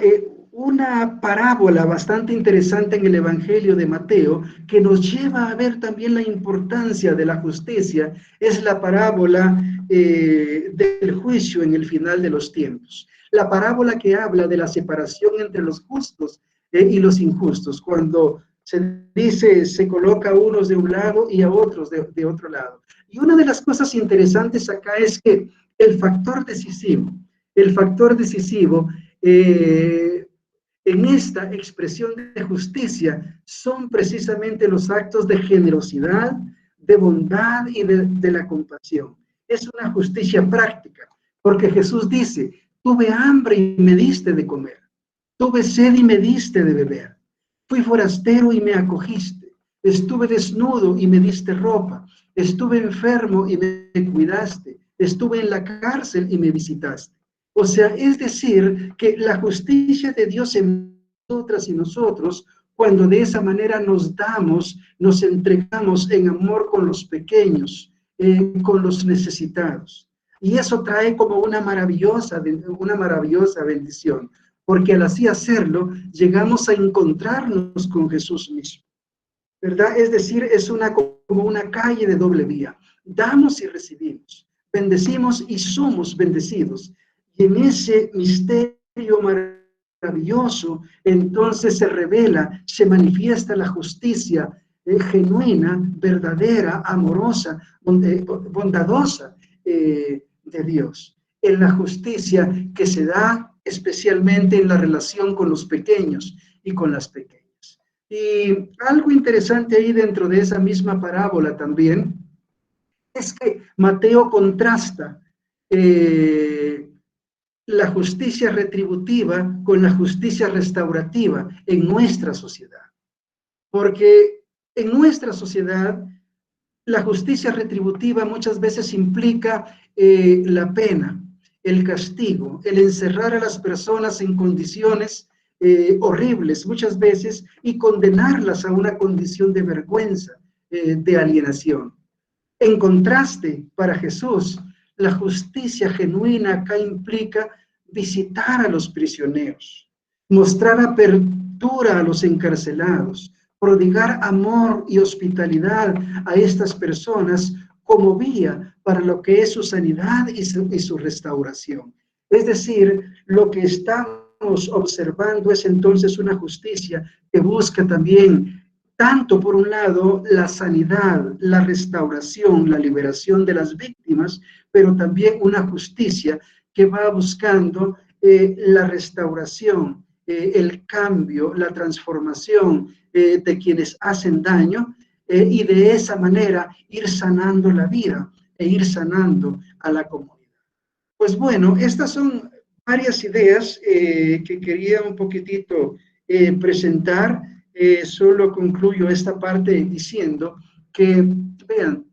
una parábola bastante interesante en el Evangelio de Mateo, que nos lleva a ver también la importancia de la justicia, es la parábola del juicio en el final de los tiempos. La parábola que habla de la separación entre los justos y los injustos, cuando se dice, se coloca a unos de un lado y a otros de otro lado. Y una de las cosas interesantes acá es que el factor decisivo en esta expresión de justicia son precisamente los actos de generosidad, de bondad y de la compasión. Es una justicia práctica, porque Jesús dice, tuve hambre y me diste de comer, tuve sed y me diste de beber, fui forastero y me acogiste, estuve desnudo y me diste ropa, estuve enfermo y me cuidaste, estuve en la cárcel y me visitaste. O sea, es decir, que la justicia de Dios en nosotras y nosotros, cuando de esa manera nos damos, nos entregamos en amor con los pequeños, con los necesitados. Y eso trae como una maravillosa bendición, porque al así hacerlo, llegamos a encontrarnos con Jesús mismo, ¿verdad? Es decir, es como una calle de doble vía. Damos y recibimos, bendecimos y somos bendecidos. Y en ese misterio maravilloso, entonces se revela, se manifiesta la justicia genuina, verdadera, amorosa, bondadosa de Dios. En la justicia que se da especialmente en la relación con los pequeños y con las pequeñas. Y algo interesante ahí dentro de esa misma parábola también es que Mateo contrasta la justicia retributiva con la justicia restaurativa en nuestra sociedad. Porque en nuestra sociedad la justicia retributiva muchas veces implica la pena, el castigo, el encerrar a las personas en condiciones horribles muchas veces y condenarlas a una condición de vergüenza, de alienación. En contraste, para Jesús, la justicia genuina acá implica visitar a los prisioneros, mostrar apertura a los encarcelados, prodigar amor y hospitalidad a estas personas como vía para lo que es su sanidad y su restauración. Es decir, lo que estamos observando es entonces una justicia que busca también, tanto por un lado, la sanidad, la restauración, la liberación de las víctimas, pero también una justicia que va buscando la restauración, el cambio, la transformación de quienes hacen daño y de esa manera ir sanando la vida e ir sanando a la comunidad. Pues bueno, estas son varias ideas que quería un poquitito presentar. Solo concluyo esta parte diciendo que, vean,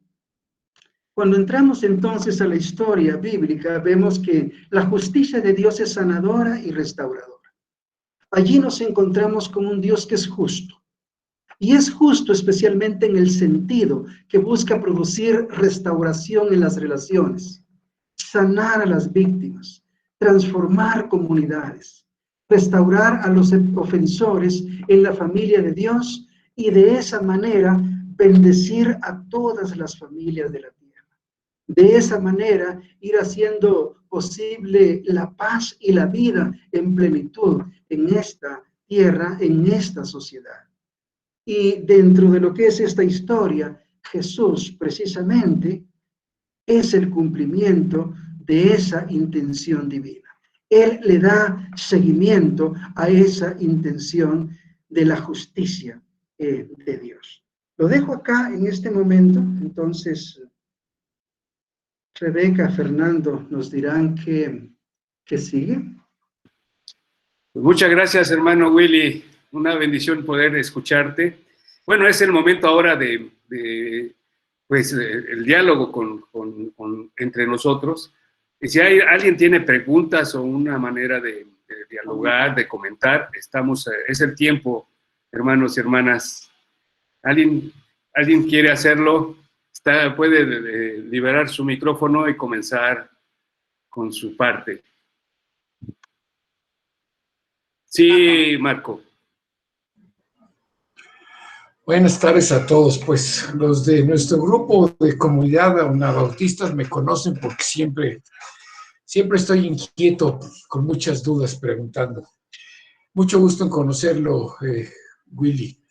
cuando entramos entonces a la historia bíblica, vemos que la justicia de Dios es sanadora y restauradora. Allí nos encontramos con un Dios que es justo. Y es justo especialmente en el sentido que busca producir restauración en las relaciones, sanar a las víctimas, transformar comunidades, restaurar a los ofensores en la familia de Dios y de esa manera bendecir a todas las familias de la tierra. De esa manera ir haciendo posible la paz y la vida en plenitud en esta tierra, en esta sociedad. Y dentro de lo que es esta historia, Jesús precisamente es el cumplimiento de esa intención divina. Él le da seguimiento a esa intención de la justicia de Dios. Lo dejo acá en este momento, entonces Rebeca, Fernando nos dirán qué sigue. Muchas gracias, hermano Willy. Una bendición poder escucharte. Bueno, es el momento ahora de el diálogo entre nosotros. Y si alguien tiene preguntas o una manera de dialogar, de comentar, es el tiempo, hermanos y hermanas, ¿Alguien quiere hacerlo? Puede liberar su micrófono y comenzar con su parte. Sí, Marco. Buenas tardes a todos. Pues los de nuestro grupo de comunidad anabautistas me conocen porque siempre estoy inquieto, con muchas dudas preguntando. Mucho gusto en conocerlo, Willy.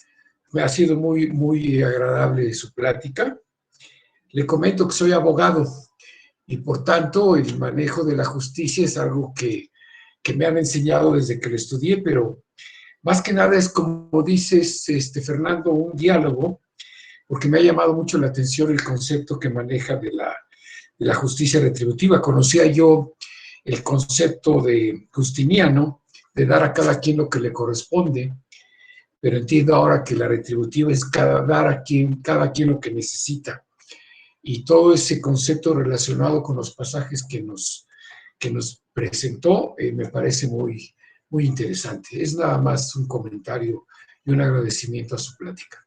Me ha sido muy, muy agradable su plática. Le comento que soy abogado y por tanto el manejo de la justicia es algo que me han enseñado desde que lo estudié, pero más que nada es, como dices, Fernando, un diálogo, porque me ha llamado mucho la atención el concepto que maneja de la justicia retributiva. Conocía yo el concepto de Justiniano, de dar a cada quien lo que le corresponde, pero entiendo ahora que la retributiva es dar a cada quien lo que necesita. Y todo ese concepto relacionado con los pasajes que nos presentó me parece muy, muy interesante. Es nada más un comentario y un agradecimiento a su plática.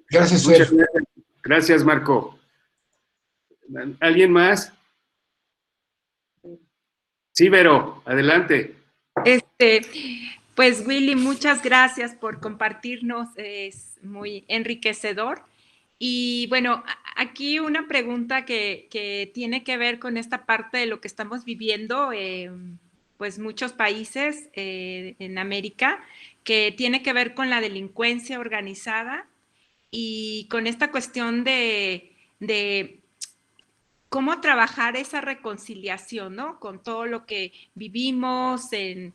Gracias, Fer. Muchas gracias. Gracias, Marco. ¿Alguien más? Sí, Vero, adelante. Pues Willy, muchas gracias por compartirnos, es muy enriquecedor. Y bueno, aquí una pregunta que tiene que ver con esta parte de lo que estamos viviendo, pues muchos países en América, que tiene que ver con la delincuencia organizada y con esta cuestión de cómo trabajar esa reconciliación, ¿no? Con todo lo que vivimos en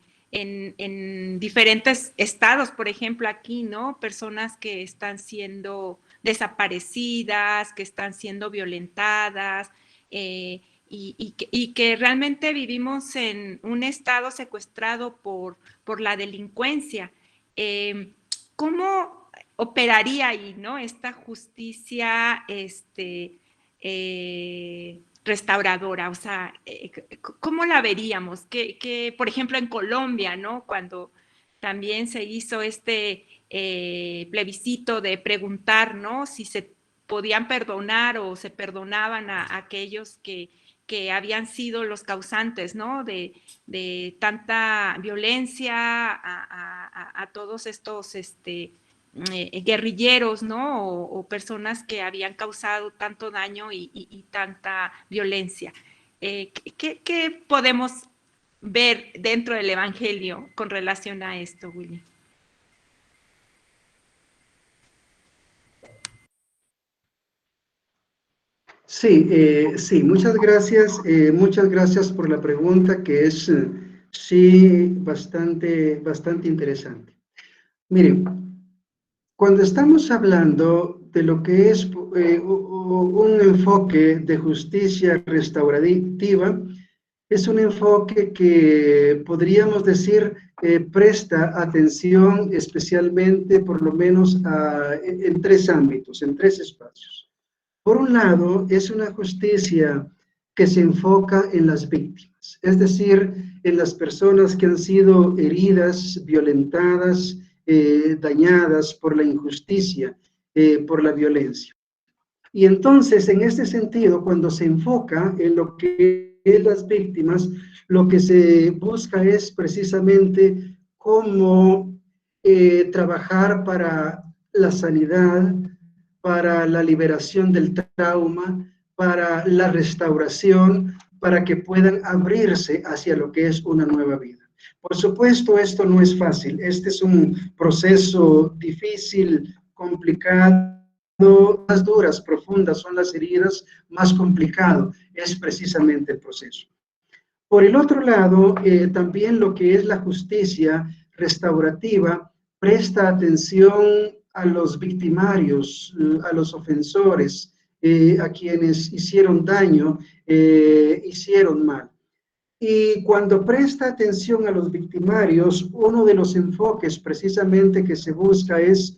diferentes estados, por ejemplo, aquí, ¿no? Personas que están siendo desaparecidas, que están siendo violentadas, y que realmente vivimos en un estado secuestrado por la delincuencia. ¿Cómo operaría ahí, ¿no? Esta justicia, restauradora, o sea, ¿cómo la veríamos? Que, por ejemplo, en Colombia, ¿no? Cuando también se hizo plebiscito de preguntar, ¿no? Si se podían perdonar o se perdonaban a aquellos que habían sido los causantes, ¿no? De tanta violencia a todos estos guerrilleros, ¿no? O personas que habían causado tanto daño y tanta violencia. ¿Qué podemos ver dentro del Evangelio con relación a esto, Willy? Sí, muchas gracias por la pregunta, que es sí bastante interesante. Miren, cuando estamos hablando de lo que es un enfoque de justicia restaurativa, es un enfoque que podríamos decir presta atención especialmente, por lo menos, en tres ámbitos, en tres espacios. Por un lado, es una justicia que se enfoca en las víctimas, es decir, en las personas que han sido heridas, violentadas, dañadas por la injusticia, por la violencia. Y entonces, en este sentido, cuando se enfoca en lo que es las víctimas, lo que se busca es precisamente cómo trabajar para la sanidad, para la liberación del trauma, para la restauración, para que puedan abrirse hacia lo que es una nueva vida. Por supuesto, esto no es fácil, este es un proceso difícil, complicado, más duras, profundas son las heridas, más complicado es precisamente el proceso. Por el otro lado, también lo que es la justicia restaurativa presta atención a los victimarios, a los ofensores, a quienes hicieron daño, hicieron mal. Y cuando presta atención a los victimarios, uno de los enfoques precisamente que se busca es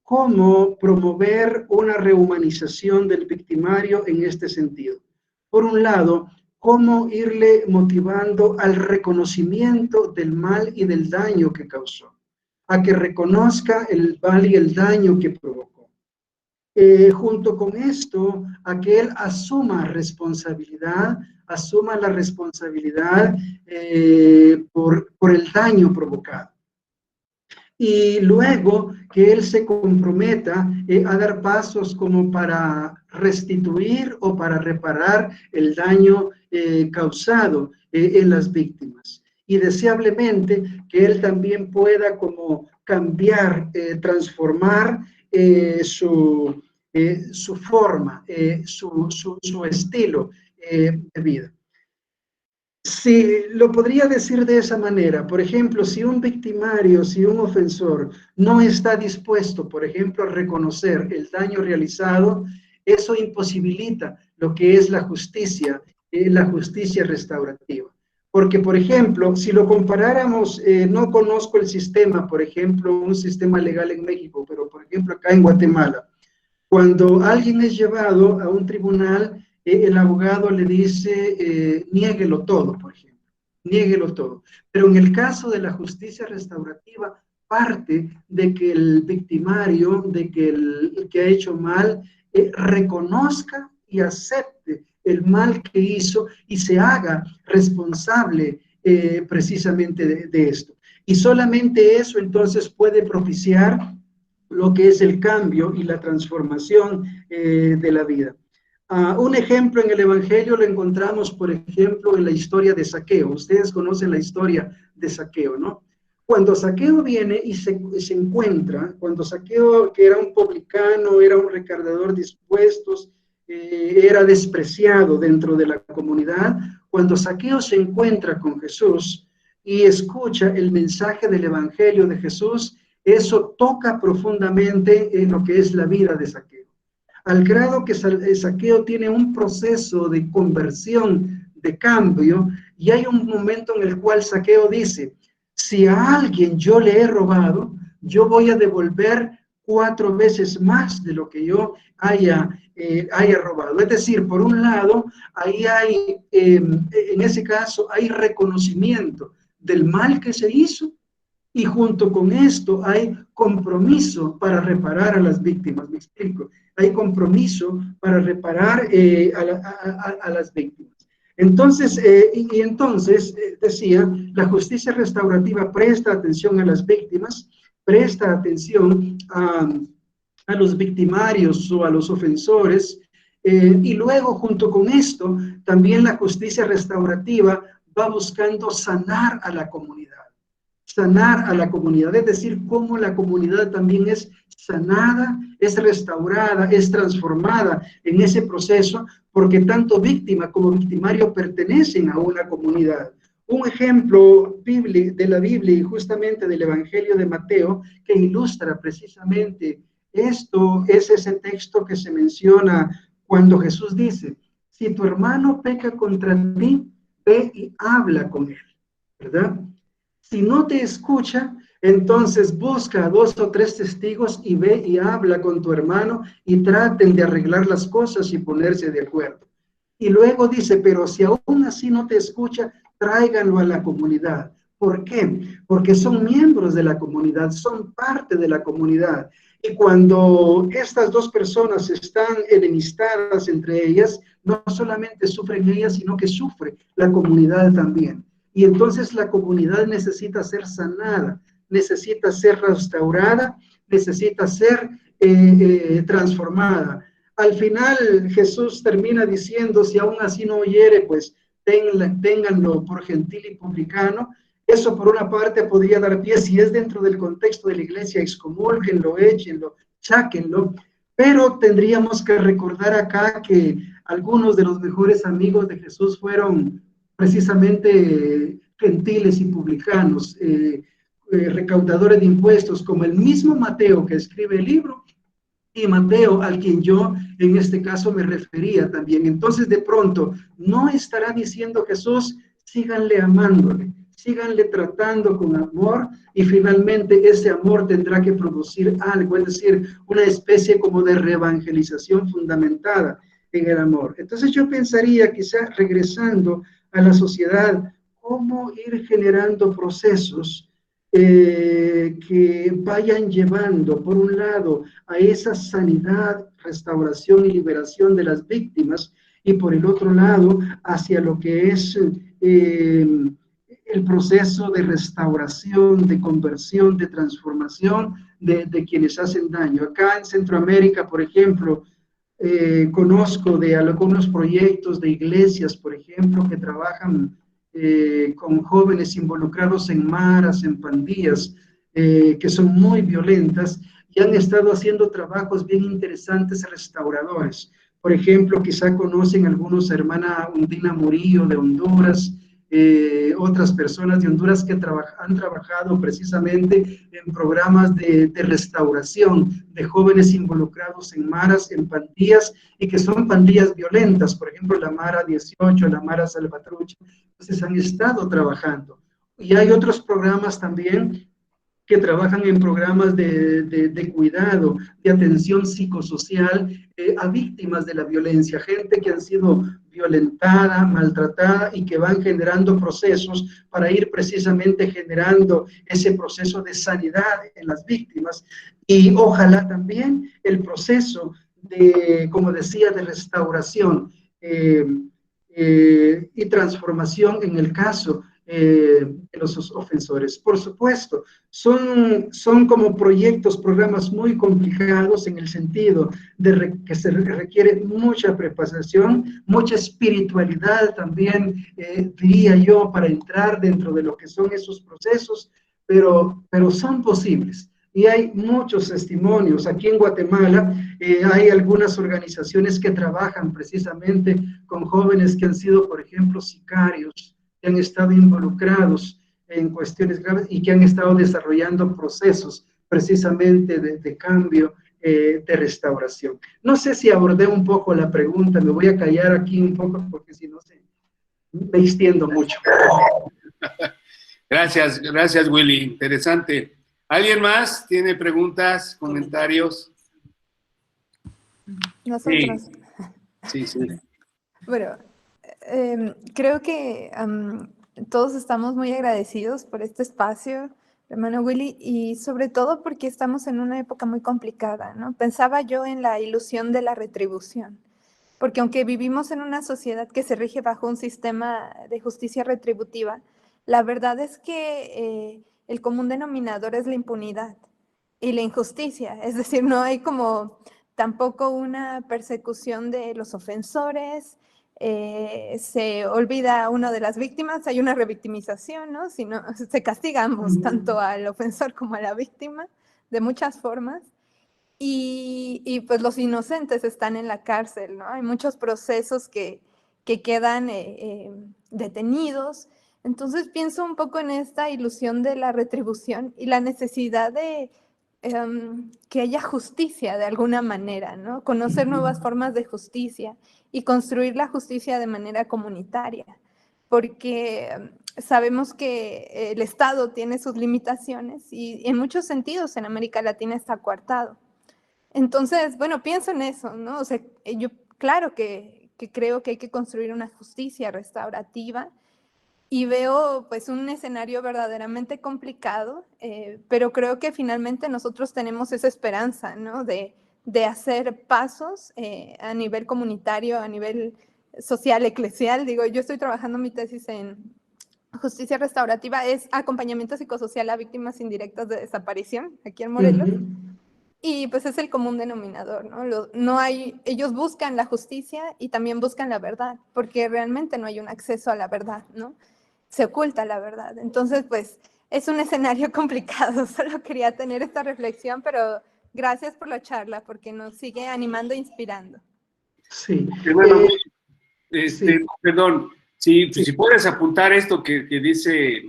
cómo promover una rehumanización del victimario en este sentido. Por un lado, cómo irle motivando al reconocimiento del mal y del daño que causó. a que reconozca el mal y el daño que provocó. Junto con esto, a que él asuma la responsabilidad por el daño provocado. Y luego que él se comprometa a dar pasos como para restituir o para reparar el daño causado en las víctimas. Y deseablemente que él también pueda como cambiar, transformar su forma, su estilo de vida. Sí, lo podría decir de esa manera. Por ejemplo, si un victimario, si un ofensor no está dispuesto, por ejemplo, a reconocer el daño realizado, eso imposibilita lo que es la justicia restaurativa. Porque, por ejemplo, si lo comparáramos, no conozco el sistema, por ejemplo, un sistema legal en México, pero por ejemplo acá en Guatemala, cuando alguien es llevado a un tribunal, el abogado le dice, niéguelo todo, por ejemplo, niéguelo todo. Pero en el caso de la justicia restaurativa, parte de que el victimario, de que el que ha hecho mal, reconozca y acepte el mal que hizo y se haga responsable precisamente de esto. Y solamente eso entonces puede propiciar lo que es el cambio y la transformación de la vida. Un ejemplo en el Evangelio lo encontramos, por ejemplo, en la historia de Zaqueo. Ustedes conocen la historia de Zaqueo, ¿no? Cuando Zaqueo viene y se encuentra, cuando Zaqueo, que era un publicano, era un recaudador de impuestos, era despreciado dentro de la comunidad, cuando Zaqueo se encuentra con Jesús y escucha el mensaje del Evangelio de Jesús, eso toca profundamente en lo que es la vida de Zaqueo. Al grado que Zaqueo tiene un proceso de conversión, de cambio, y hay un momento en el cual Zaqueo dice, si a alguien yo le he robado, yo voy a devolver 4 veces más de lo que yo haya robado. Es decir, por un lado, ahí hay, en ese caso, hay reconocimiento del mal que se hizo, y junto con esto hay compromiso para reparar a las víctimas. Me explico. Hay compromiso para reparar a las víctimas. Entonces, decía, la justicia restaurativa presta atención a las víctimas, presta atención a los victimarios o a los ofensores, y luego junto con esto, también la justicia restaurativa va buscando sanar a la comunidad. Sanar a la comunidad, es decir, cómo la comunidad también es sanada, es restaurada, es transformada en ese proceso, porque tanto víctima como victimario pertenecen a una comunidad. Un ejemplo de la Biblia y justamente del Evangelio de Mateo que ilustra precisamente esto es ese texto que se menciona cuando Jesús dice, si tu hermano peca contra ti, ve y habla con él, ¿verdad? Si no te escucha, entonces busca a 2 o 3 testigos y ve y habla con tu hermano y traten de arreglar las cosas y ponerse de acuerdo. Y luego dice, pero si aún así no te escucha, tráiganlo a la comunidad. ¿Por qué? Porque son miembros de la comunidad, son parte de la comunidad. Y cuando estas 2 personas están enemistadas entre ellas, no solamente sufren ellas, sino que sufre la comunidad también. Y entonces la comunidad necesita ser sanada, necesita ser restaurada, necesita ser transformada. Al final Jesús termina diciendo, si aún así no oyere, pues ténganlo por gentil y publicano. Eso por una parte podría dar pie, si es dentro del contexto de la iglesia, excomúlguenlo, échenlo, sáquenlo. Pero tendríamos que recordar acá que algunos de los mejores amigos de Jesús fueron precisamente gentiles y publicanos, recaudadores de impuestos, como el mismo Mateo que escribe el libro, y Mateo al quien yo en este caso me refería también. Entonces de pronto no estará diciendo Jesús, síganle amándole, síganle tratando con amor, y finalmente ese amor tendrá que producir algo, es decir, una especie como de reevangelización fundamentada en el amor. Entonces yo pensaría, quizá regresando a la sociedad, cómo ir generando procesos que vayan llevando, por un lado, a esa sanidad, restauración y liberación de las víctimas, y por el otro lado, hacia lo que es el proceso de restauración, de conversión, de transformación de quienes hacen daño. Acá en Centroamérica, por ejemplo, conozco de algunos proyectos de iglesias, por ejemplo, que trabajan con jóvenes involucrados en maras, en pandillas, que son muy violentas y han estado haciendo trabajos bien interesantes restauradores. Por ejemplo, quizá conocen algunos a hermana Undina Murillo de Honduras, otras personas de Honduras que han trabajado precisamente en programas de restauración de jóvenes involucrados en maras, en pandillas, y que son pandillas violentas, por ejemplo, la Mara 18, la Mara Salvatrucha. Entonces han estado trabajando. Y hay otros programas también que trabajan en programas de cuidado, de atención psicosocial a víctimas de la violencia, gente que han sido violentada, maltratada y que van generando procesos para ir precisamente generando ese proceso de sanidad en las víctimas y ojalá también el proceso de, como decía, de restauración y transformación en el caso de los ofensores. Por supuesto, son como programas muy complicados en el sentido de que se requiere mucha preparación, mucha espiritualidad también, diría yo, para entrar dentro de lo que son esos procesos, pero son posibles. Y hay muchos testimonios. Aquí en Guatemala hay algunas organizaciones que trabajan precisamente con jóvenes que han sido, por ejemplo, sicarios, que han estado involucrados en cuestiones graves y que han estado desarrollando procesos precisamente de cambio, de restauración. No sé si abordé un poco la pregunta, me voy a callar aquí un poco porque si no me extiendo mucho. Gracias, gracias Willy, interesante. ¿Alguien más tiene preguntas, comentarios? Nosotros. Sí. Bueno, creo que todos estamos muy agradecidos por este espacio, hermano Willy, y sobre todo porque estamos en una época muy complicada, ¿no? Pensaba yo en la ilusión de la retribución, porque aunque vivimos en una sociedad que se rige bajo un sistema de justicia retributiva, la verdad es que el común denominador es la impunidad y la injusticia, es decir, no hay como tampoco una persecución de los ofensores, se olvida a una de las víctimas, hay una revictimización, ¿no? Sino, se castiga a ambos, tanto al ofensor como a la víctima, de muchas formas. Y pues los inocentes están en la cárcel, ¿no? Hay muchos procesos que quedan detenidos. Entonces pienso un poco en esta ilusión de la retribución y la necesidad de que haya justicia de alguna manera, ¿no? Conocer nuevas formas de justicia y construir la justicia de manera comunitaria, porque sabemos que el Estado tiene sus limitaciones y en muchos sentidos en América Latina está coartado. Entonces, bueno, pienso en eso, ¿no? O sea, yo claro que creo que hay que construir una justicia restaurativa y veo pues un escenario verdaderamente complicado, pero creo que finalmente nosotros tenemos esa esperanza, ¿no? De hacer pasos a nivel comunitario, a nivel social, eclesial. Digo, yo estoy trabajando mi tesis en justicia restaurativa, es acompañamiento psicosocial a víctimas indirectas de desaparición, aquí en Morelos. Y pues es el común denominador, ¿no? Ellos buscan la justicia y también buscan la verdad, porque realmente no hay un acceso a la verdad, ¿no? Se oculta la verdad. Entonces, pues, es un escenario complicado. Solo quería tener esta reflexión, pero gracias por la charla, porque nos sigue animando e inspirando. Sí. Bueno, sí. perdón, si puedes apuntar esto que dice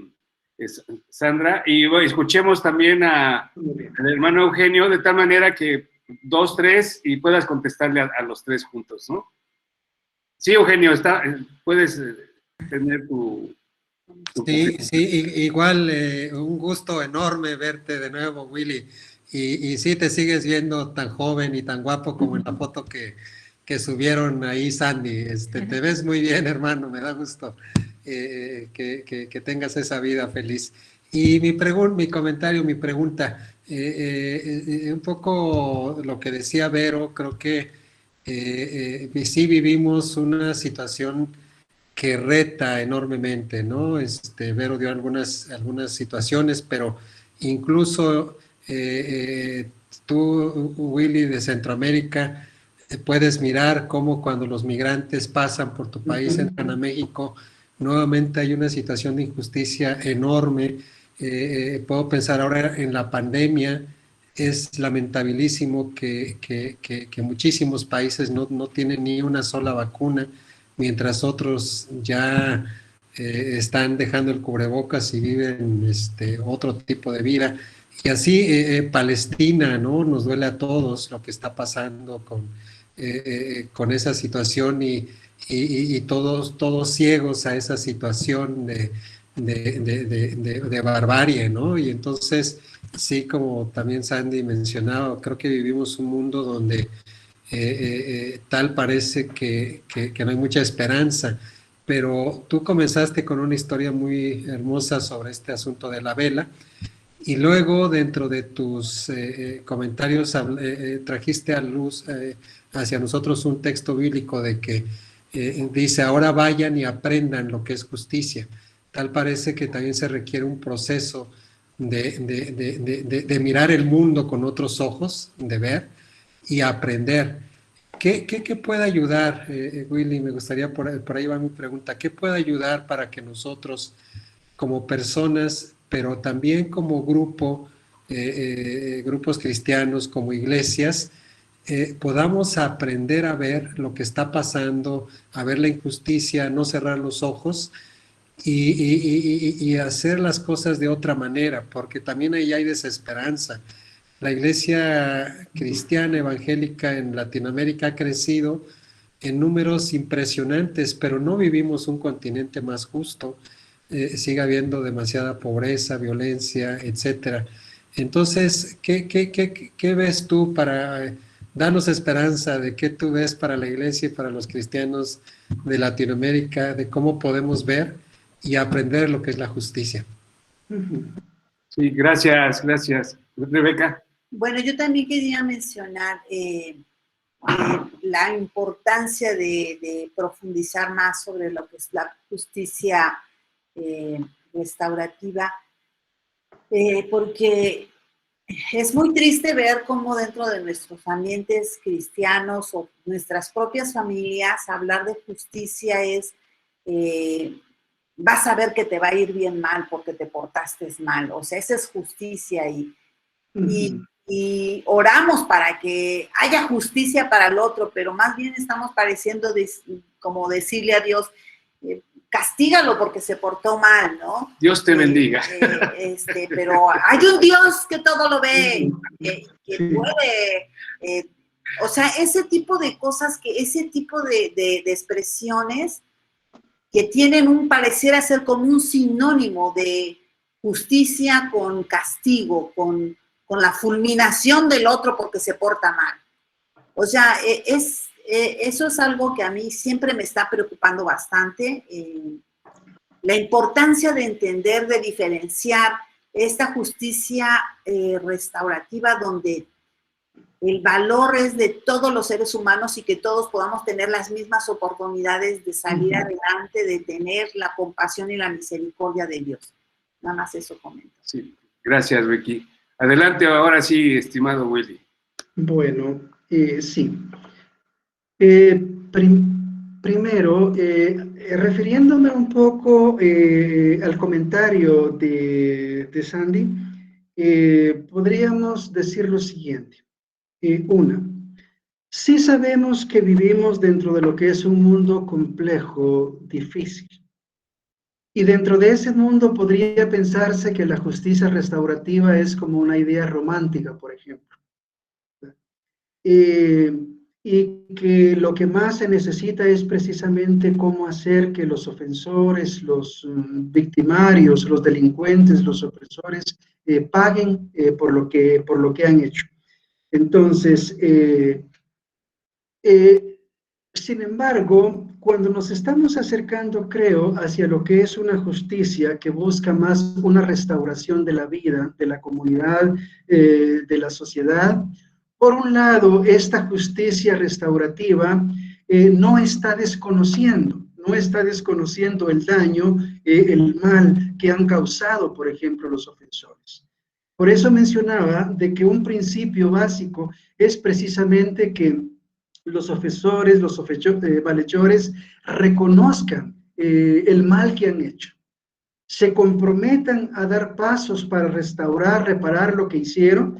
Sandra, y bueno, escuchemos también al hermano Eugenio, de tal manera que 2, 3, y puedas contestarle a los 3 juntos, ¿no? Sí, Eugenio, puedes tener tu Sí, igual un gusto enorme verte de nuevo, Willy. Y sí, te sigues viendo tan joven y tan guapo como en la foto que subieron ahí, Sandy. Te ves muy bien, hermano, me da gusto que tengas esa vida feliz. Y mi comentario, mi pregunta, un poco lo que decía Vero, creo que sí vivimos una situación que reta enormemente, ¿no? Vero dio algunas situaciones, pero incluso tú, Willy, de Centroamérica, puedes mirar cómo cuando los migrantes pasan por tu país, entran a México, nuevamente hay una situación de injusticia enorme. Puedo pensar ahora en la pandemia. Es lamentabilísimo que muchísimos países no tienen ni una sola vacuna, mientras otros ya están dejando el cubrebocas y viven otro tipo de vida. Y así Palestina, ¿no? Nos duele a todos lo que está pasando con esa situación y todos ciegos a esa situación de barbarie, ¿no? Y entonces, sí, como también Sandy mencionaba, creo que vivimos un mundo donde tal parece que no hay mucha esperanza, pero tú comenzaste con una historia muy hermosa sobre este asunto de la vela y luego dentro de tus comentarios trajiste a luz hacia nosotros un texto bíblico de que dice, ahora vayan y aprendan lo que es justicia. Tal parece que también se requiere un proceso de mirar el mundo con otros ojos, de ver y aprender. ¿Qué puede ayudar, Willy? Me gustaría, por ahí va mi pregunta, ¿qué puede ayudar para que nosotros, como personas, pero también como grupos cristianos, como iglesias, podamos aprender a ver lo que está pasando, a ver la injusticia, no cerrar los ojos y hacer las cosas de otra manera, porque también ahí hay desesperanza? La iglesia cristiana evangélica en Latinoamérica ha crecido en números impresionantes, pero no vivimos un continente más justo. Sigue habiendo demasiada pobreza, violencia, etcétera. Entonces, ¿qué ves tú para darnos esperanza de qué tú ves para la iglesia y para los cristianos de Latinoamérica, de cómo podemos ver y aprender lo que es la justicia? Sí, gracias. Rebeca. Bueno, yo también quería mencionar la importancia de profundizar más sobre lo que es la justicia restaurativa, porque es muy triste ver cómo dentro de nuestros ambientes cristianos o nuestras propias familias hablar de justicia es vas a ver que te va a ir bien mal porque te portaste mal, o sea, esa es justicia y oramos para que haya justicia para el otro, pero más bien estamos pareciendo como decirle a Dios, castígalo porque se portó mal, ¿no? Dios te bendiga. Pero hay un Dios que todo lo ve, que puede, o sea, ese tipo de cosas, ese tipo de expresiones que tienen pareciera ser como un sinónimo de justicia con castigo, con la fulminación del otro porque se porta mal. O sea, eso es algo que a mí siempre me está preocupando bastante. La importancia de entender, de diferenciar esta justicia restaurativa donde el valor es de todos los seres humanos y que todos podamos tener las mismas oportunidades de salir adelante, de tener la compasión y la misericordia de Dios. Nada más eso comento. Sí, gracias, Becky. Adelante, ahora sí, estimado Willy. Bueno, sí. Primero, refiriéndome un poco al comentario de Sandy, podríamos decir lo siguiente. Una, sí sabemos que vivimos dentro de lo que es un mundo complejo, difícil. Y dentro de ese mundo podría pensarse que la justicia restaurativa es como una idea romántica, por ejemplo. Y que lo que más se necesita es precisamente cómo hacer que los ofensores, los victimarios, los delincuentes, los opresores paguen por lo que han hecho. Entonces, Sin embargo, cuando nos estamos acercando, creo, hacia lo que es una justicia que busca más una restauración de la vida, de la comunidad, de la sociedad, por un lado, esta justicia restaurativa no está desconociendo el daño, el mal que han causado, por ejemplo, los ofensores. Por eso mencionaba de que un principio básico es precisamente que los ofensores, los malhechores, reconozcan el mal que han hecho, se comprometan a dar pasos para restaurar, reparar lo que hicieron,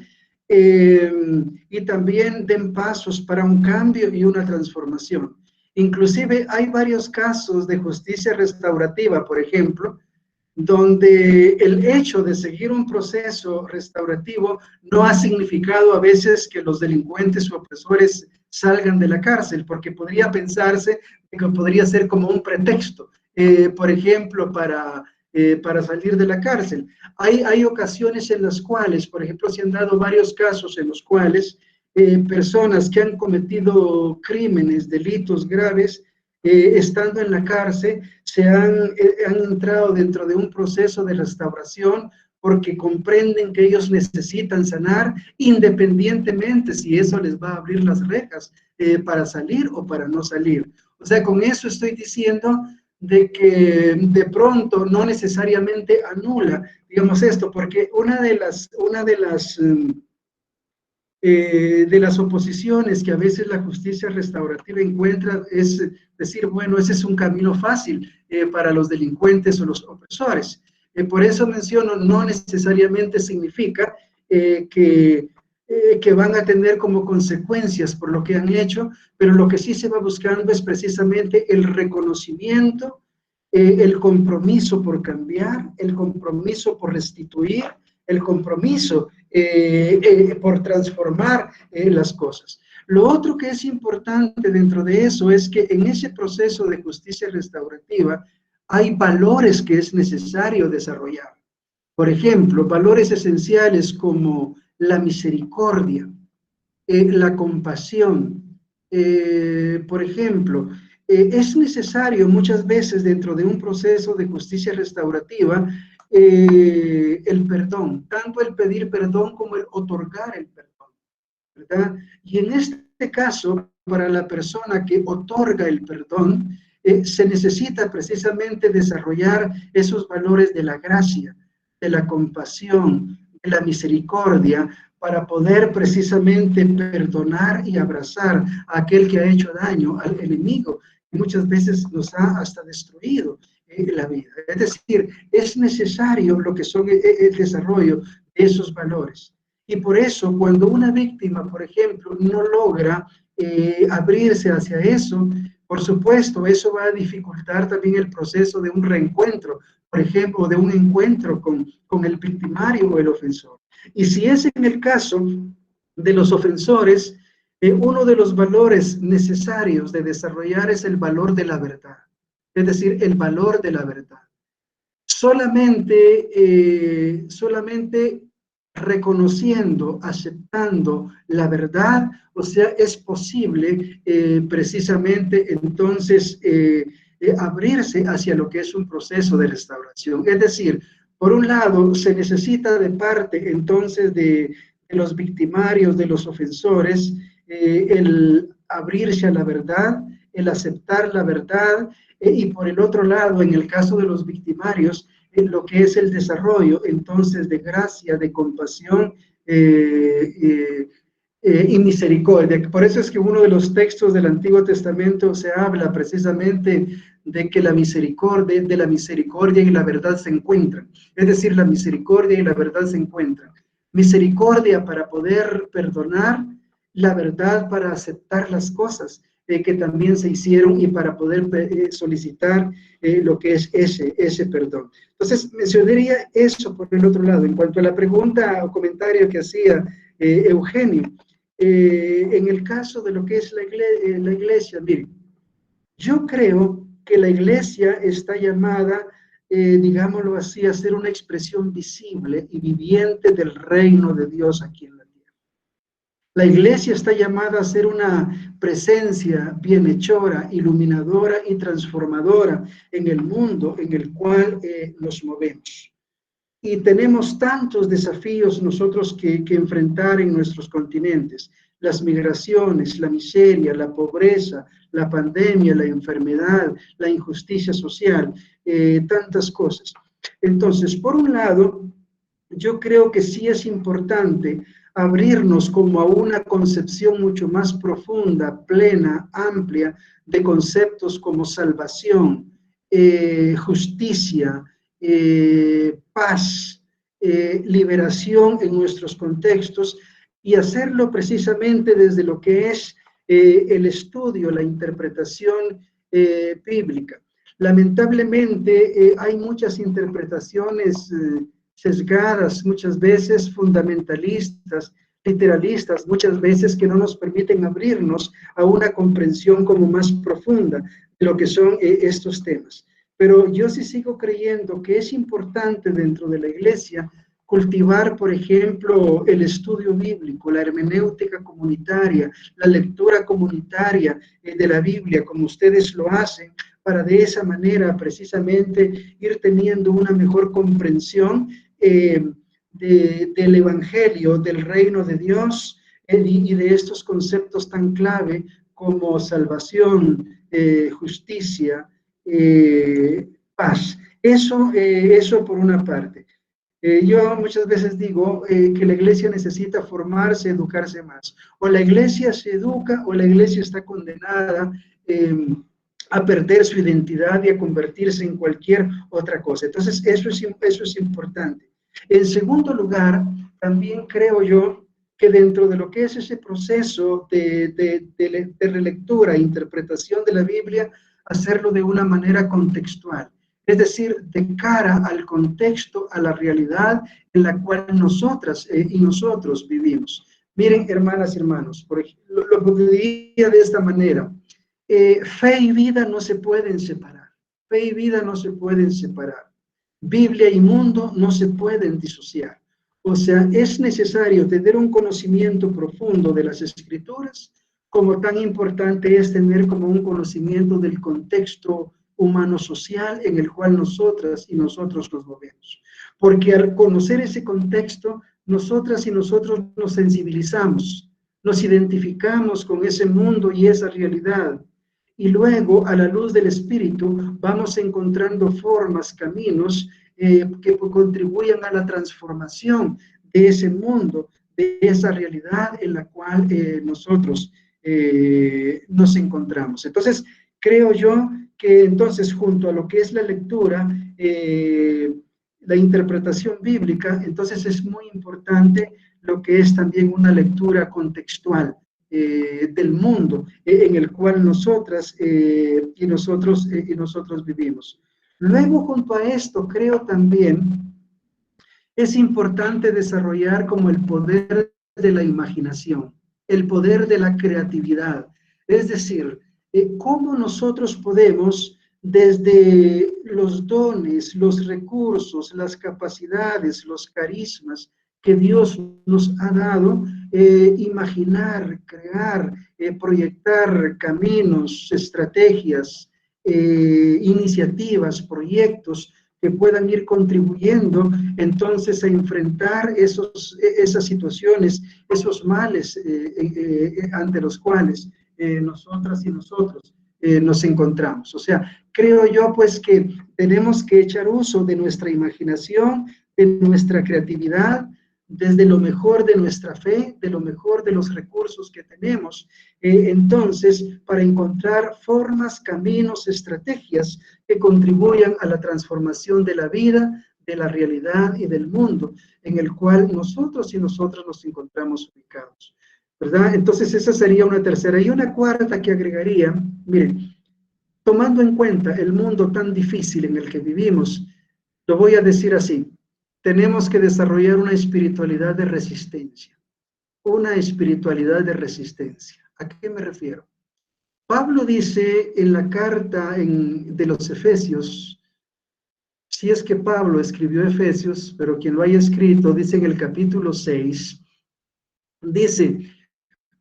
y también den pasos para un cambio y una transformación. Inclusive hay varios casos de justicia restaurativa, por ejemplo, donde el hecho de seguir un proceso restaurativo no ha significado a veces que los delincuentes o opresores salgan de la cárcel, porque podría pensarse que podría ser como un pretexto, por ejemplo, para salir de la cárcel. Hay ocasiones en las cuales, por ejemplo, se han dado varios casos en los cuales personas que han cometido crímenes, delitos graves, estando en la cárcel, han entrado dentro de un proceso de restauración porque comprenden que ellos necesitan sanar, independientemente si eso les va a abrir las rejas para salir o para no salir. O sea, con eso estoy diciendo de que de pronto no necesariamente anula, digamos esto, porque una de las oposiciones que a veces la justicia restaurativa encuentra es decir, bueno, ese es un camino fácil para los delincuentes o los opresores. Por eso menciono, no necesariamente significa que van a tener como consecuencias por lo que han hecho, pero lo que sí se va buscando es precisamente el reconocimiento, el compromiso por cambiar, el compromiso por restituir, el compromiso por transformar las cosas. Lo otro que es importante dentro de eso es que en ese proceso de justicia restaurativa hay valores que es necesario desarrollar. Por ejemplo, valores esenciales como la misericordia, la compasión. Por ejemplo, es necesario muchas veces dentro de un proceso de justicia restaurativa el perdón, tanto el pedir perdón como el otorgar el perdón, ¿verdad? Y en este caso, para la persona que otorga el perdón, se necesita precisamente desarrollar esos valores de la gracia, de la compasión, de la misericordia, para poder precisamente perdonar y abrazar a aquel que ha hecho daño, al enemigo, que muchas veces nos ha hasta destruido la vida. Es decir, es necesario lo que son el desarrollo de esos valores. Y por eso, cuando una víctima, por ejemplo, no logra abrirse hacia eso, por supuesto, eso va a dificultar también el proceso de un reencuentro, por ejemplo, de un encuentro con el victimario o el ofensor. Y si es en el caso de los ofensores, uno de los valores necesarios de desarrollar es el valor de la verdad. Es decir, el valor de la verdad. Solamente reconociendo, aceptando la verdad, o sea, es posible precisamente entonces abrirse hacia lo que es un proceso de restauración. Es decir, por un lado, se necesita de parte entonces de los victimarios, de los ofensores, el abrirse a la verdad, el aceptar la verdad, y por el otro lado, en el caso de los victimarios, lo que es el desarrollo entonces de gracia, de compasión y misericordia. Por eso es que uno de los textos del Antiguo Testamento se habla precisamente de que la misericordia y la verdad se encuentran. Es decir, la misericordia y la verdad se encuentran. Misericordia para poder perdonar, la verdad para aceptar las cosas que también se hicieron y para poder solicitar lo que es ese perdón. Entonces, mencionaría eso por el otro lado. En cuanto a la pregunta o comentario que hacía Eugenio, en el caso de lo que es la iglesia, miren, yo creo que la iglesia está llamada, digámoslo así, a ser una expresión visible y viviente del reino de Dios aquí en la tierra. La iglesia está llamada a ser una presencia bienhechora, iluminadora y transformadora en el mundo en el cual nos movemos. Y tenemos tantos desafíos nosotros que enfrentar en nuestros continentes. Las migraciones, la miseria, la pobreza, la pandemia, la enfermedad, la injusticia social, tantas cosas. Entonces, por un lado, yo creo que sí es importante abrirnos como a una concepción mucho más profunda, plena, amplia, de conceptos como salvación, justicia, paz, liberación en nuestros contextos, y hacerlo precisamente desde lo que es el estudio, la interpretación bíblica. Lamentablemente hay muchas interpretaciones sesgadas, muchas veces fundamentalistas, literalistas, muchas veces que no nos permiten abrirnos a una comprensión como más profunda de lo que son estos temas. Pero yo sí sigo creyendo que es importante dentro de la iglesia cultivar, por ejemplo, el estudio bíblico, la hermenéutica comunitaria, la lectura comunitaria de la Biblia, como ustedes lo hacen, para de esa manera precisamente ir teniendo una mejor comprensión del Evangelio, del reino de Dios y de estos conceptos tan clave como salvación, justicia, paz. Eso por una parte. Yo muchas veces digo que la iglesia necesita formarse, educarse más. O la iglesia se educa o la iglesia está condenada a perder su identidad y a convertirse en cualquier otra cosa. Entonces, eso es importante. En segundo lugar, también creo yo que dentro de lo que es ese proceso de relectura e interpretación de la Biblia, hacerlo de una manera contextual. Es decir, de cara al contexto, a la realidad en la cual nosotras y nosotros vivimos. Miren, hermanas y hermanos, por ejemplo, lo diría de esta manera. Fe y vida no se pueden separar. Fe y vida no se pueden separar. Biblia y mundo no se pueden disociar. O sea, es necesario tener un conocimiento profundo de las Escrituras, como tan importante es tener como un conocimiento del contexto humano-social en el cual nosotras y nosotros nos movemos. Porque al conocer ese contexto, nosotras y nosotros nos sensibilizamos, nos identificamos con ese mundo y esa realidad. Y luego, a la luz del Espíritu, vamos encontrando formas, caminos que contribuyan a la transformación de ese mundo, de esa realidad en la cual nosotros nos encontramos. Entonces, creo yo que entonces, junto a lo que es la lectura, la interpretación bíblica, entonces es muy importante lo que es también una lectura contextual del mundo en el cual nosotras y nosotros vivimos. Luego, junto a esto, creo también es importante desarrollar como el poder de la imaginación, el poder de la creatividad. Es decir, cómo nosotros podemos, desde los dones, los recursos, las capacidades, los carismas que Dios nos ha dado, imaginar, crear, proyectar caminos, estrategias, iniciativas, proyectos que puedan ir contribuyendo entonces a enfrentar esas situaciones, esos males ante los cuales nosotras y nosotros nos encontramos. O sea, creo yo pues que tenemos que echar uso de nuestra imaginación, de nuestra creatividad, desde lo mejor de nuestra fe, de lo mejor de los recursos que tenemos, entonces, para encontrar formas, caminos, estrategias que contribuyan a la transformación de la vida, de la realidad y del mundo en el cual nosotros y nosotros nos encontramos ubicados, ¿verdad? Entonces, esa sería una tercera. Y una cuarta que agregaría, miren, tomando en cuenta el mundo tan difícil en el que vivimos, lo voy a decir así, tenemos que desarrollar una espiritualidad de resistencia. Una espiritualidad de resistencia. ¿A qué me refiero? Pablo dice en la carta de los Efesios, si es que Pablo escribió Efesios, pero quien lo haya escrito, dice en el capítulo 6, dice,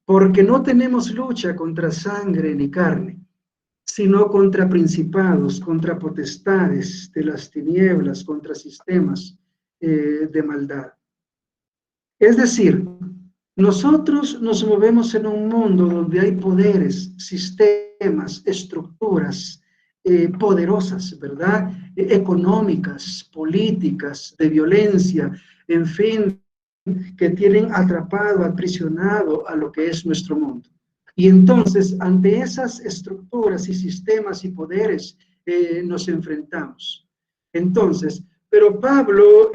porque no tenemos lucha contra sangre ni carne, sino contra principados, contra potestades de las tinieblas, contra sistemas de maldad. Es decir, nosotros nos movemos en un mundo donde hay poderes, sistemas, estructuras poderosas, ¿verdad? Económicas, políticas, de violencia, en fin, que tienen atrapado, aprisionado a lo que es nuestro mundo. Y entonces, ante esas estructuras y sistemas y poderes, nos enfrentamos. Entonces, pero Pablo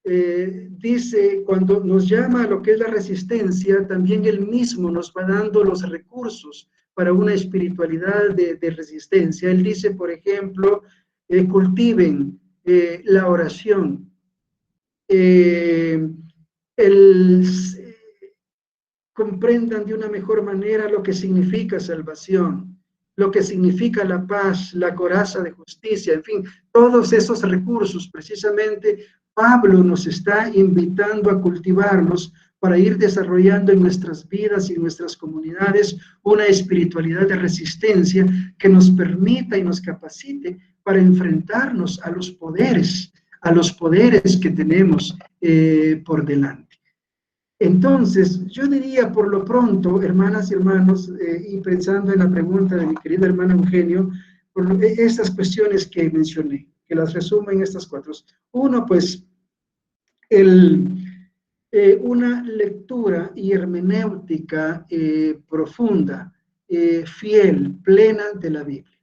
dice, cuando nos llama a lo que es la resistencia, también él mismo nos va dando los recursos para una espiritualidad de resistencia. Él dice, por ejemplo, cultiven la oración, comprendan de una mejor manera lo que significa salvación, lo que significa la paz, la coraza de justicia, en fin, todos esos recursos, precisamente Pablo nos está invitando a cultivarlos para ir desarrollando en nuestras vidas y en nuestras comunidades una espiritualidad de resistencia que nos permita y nos capacite para enfrentarnos a los poderes que tenemos por delante. Entonces, yo diría por lo pronto, hermanas y hermanos, y pensando en la pregunta de mi querido hermano Eugenio, por estas cuestiones que mencioné, que las resumo en estas cuatro. Uno, pues, una lectura y hermenéutica profunda, fiel, plena de la Biblia.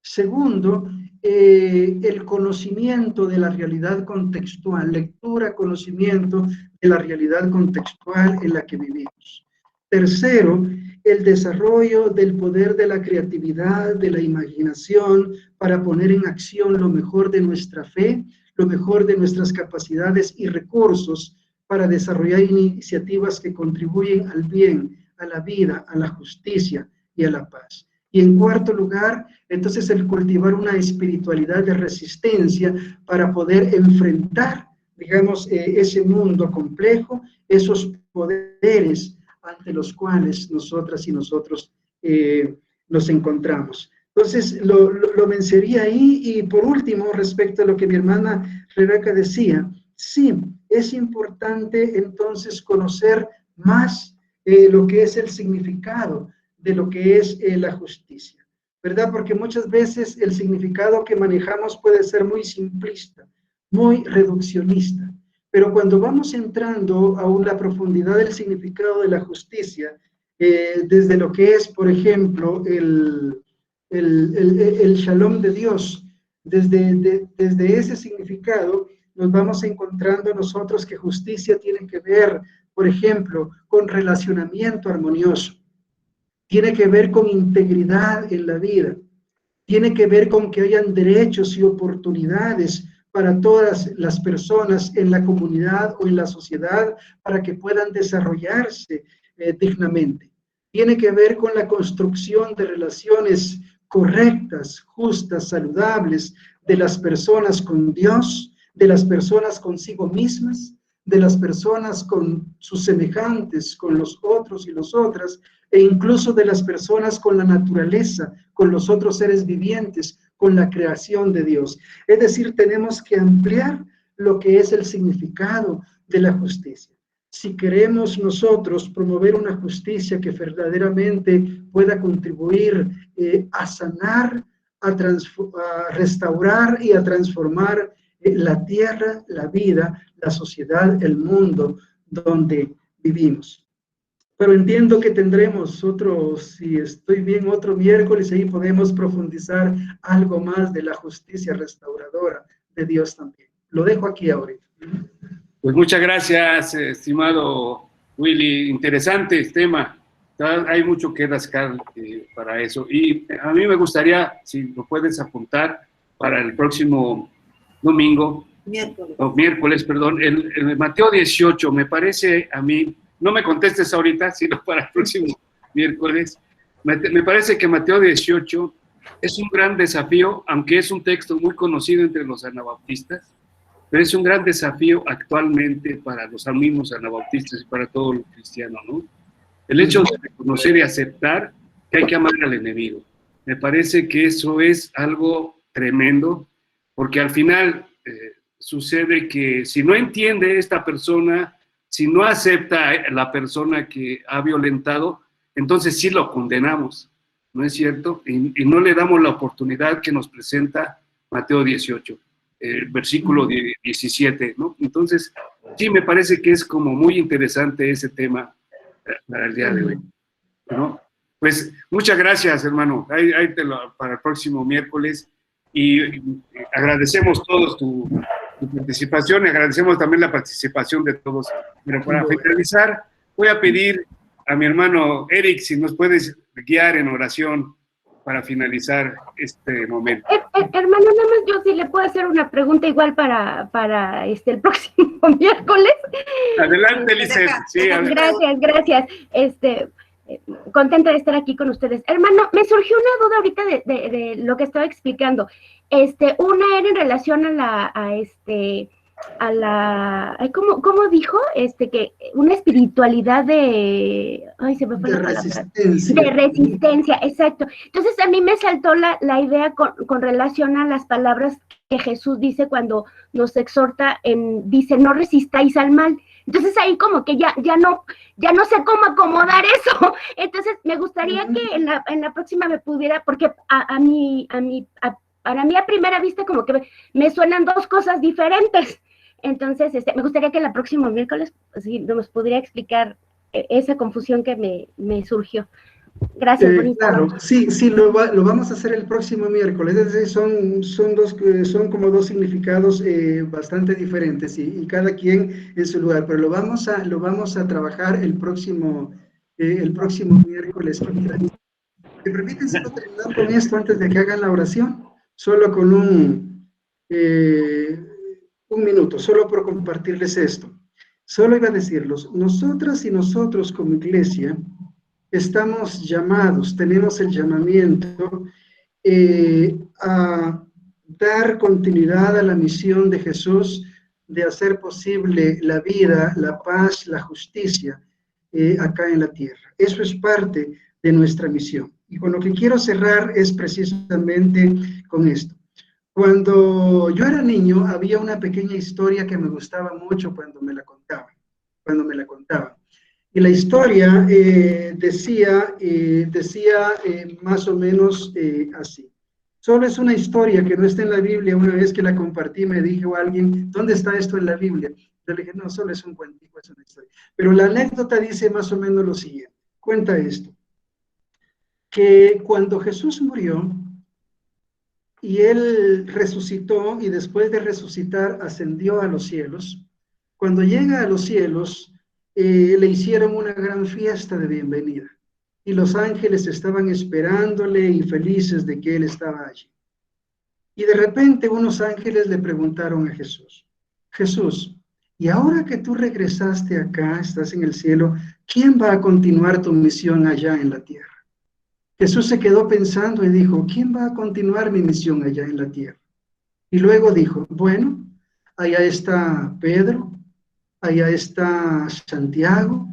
Segundo, el conocimiento de la realidad contextual, lectura, conocimiento de la realidad contextual en la que vivimos. Tercero, el desarrollo del poder de la creatividad, de la imaginación, para poner en acción lo mejor de nuestra fe, lo mejor de nuestras capacidades y recursos para desarrollar iniciativas que contribuyen al bien, a la vida, a la justicia y a la paz. Y en cuarto lugar, entonces el cultivar una espiritualidad de resistencia para poder enfrentar, digamos, ese mundo complejo, esos poderes ante los cuales nosotras y nosotros nos encontramos. Entonces, lo vencería ahí. Y por último, respecto a lo que mi hermana Rebeca decía, sí, es importante entonces conocer más lo que es el significado de lo que es la justicia, ¿verdad? Porque muchas veces el significado que manejamos puede ser muy simplista, muy reduccionista, pero cuando vamos entrando a la profundidad del significado de la justicia, desde lo que es, por ejemplo, el shalom de Dios, desde ese significado nos vamos encontrando nosotros que justicia tiene que ver, por ejemplo, con relacionamiento armonioso, tiene que ver con integridad en la vida, tiene que ver con que hayan derechos y oportunidades para todas las personas en la comunidad o en la sociedad para que puedan desarrollarse dignamente. Tiene que ver con la construcción de relaciones correctas, justas, saludables de las personas con Dios, de las personas consigo mismas, de las personas con sus semejantes, con los otros y las otras, e incluso de las personas con la naturaleza, con los otros seres vivientes, con la creación de Dios. Es decir, tenemos que ampliar lo que es el significado de la justicia. Si queremos nosotros promover una justicia que verdaderamente pueda contribuir a sanar, a restaurar y a transformar la tierra, la vida, la sociedad, el mundo donde vivimos. Pero entiendo que tendremos otro, si estoy bien, otro miércoles, ahí podemos profundizar algo más de la justicia restauradora de Dios también. Lo dejo aquí ahorita. Pues muchas gracias, estimado Willy. Interesante tema. Hay mucho que rascar para eso. Y a mí me gustaría, si lo puedes apuntar, para el próximo domingo, miércoles, perdón, el Mateo 18, me parece a mí, no me contestes ahorita, sino para el próximo miércoles, me parece que Mateo 18 es un gran desafío, aunque es un texto muy conocido entre los anabautistas, pero es un gran desafío actualmente para los mismos anabautistas y para todo lo cristiano, ¿no? El hecho de reconocer y aceptar que hay que amar al enemigo. Me parece que eso es algo tremendo, porque al final sucede que si no entiende esta persona, si no acepta a la persona que ha violentado, entonces sí lo condenamos, ¿no es cierto? Y no le damos la oportunidad que nos presenta Mateo 18, versículo 17, ¿no? Entonces, sí, me parece que es como muy interesante ese tema para el día de hoy, ¿no? Pues muchas gracias, hermano. Ahí para el próximo miércoles. Y agradecemos todos tu participación y agradecemos también la participación de todos. Pero para finalizar, voy a pedir a mi hermano Eric si nos puedes guiar en oración para finalizar este momento. Hermano, nada más yo sí le puedo hacer una pregunta igual para el próximo miércoles. Adelante, Lizeth. Sí, gracias. Contenta de estar aquí con ustedes. Hermano, me surgió una duda ahorita de lo que estaba explicando. Una era en relación ¿cómo dijo? Que una espiritualidad se me fue la palabra. De resistencia, exacto. Entonces a mí me saltó la idea con relación a las palabras que Jesús dice cuando nos exhorta, dice, no resistáis al mal. Entonces ahí como que ya no sé cómo acomodar eso. Entonces me gustaría que en la próxima me pudiera, porque para mí a primera vista como que me suenan dos cosas diferentes. Entonces me gustaría que el próximo miércoles sí, nos pudiera explicar esa confusión que me surgió. Gracias, bonita claro, noche. sí, lo vamos a hacer el próximo miércoles. Es decir, son como dos significados bastante diferentes y cada quien en su lugar, pero lo vamos a trabajar el próximo miércoles. ¿Me permiten solo terminar con esto antes de que hagan la oración? Solo con un minuto, solo por compartirles esto. Solo iba a decirlos, nosotras y nosotros como iglesia estamos llamados, tenemos el llamamiento a dar continuidad a la misión de Jesús de hacer posible la vida, la paz, la justicia acá en la tierra. Eso es parte de nuestra misión. Y con lo que quiero cerrar es precisamente con esto. Cuando yo era niño había una pequeña historia que me gustaba mucho cuando me la contaban. Y la historia decía más o menos así. Solo es una historia que no está en la Biblia. Una vez que la compartí me dijo alguien, ¿dónde está esto en la Biblia? Yo le dije, no, solo es un cuentico, es una historia. Pero la anécdota dice más o menos lo siguiente. Cuenta esto, que cuando Jesús murió y él resucitó y después de resucitar ascendió a los cielos, cuando llega a los cielos, le hicieron una gran fiesta de bienvenida y los ángeles estaban esperándole y felices de que él estaba allí. Y de repente unos ángeles le preguntaron a Jesús, Jesús, y ahora que tú regresaste acá, estás en el cielo, ¿quién va a continuar tu misión allá en la tierra? Jesús se quedó pensando y dijo, ¿quién va a continuar mi misión allá en la tierra? Y luego dijo, bueno, allá está Pedro, allá está Santiago,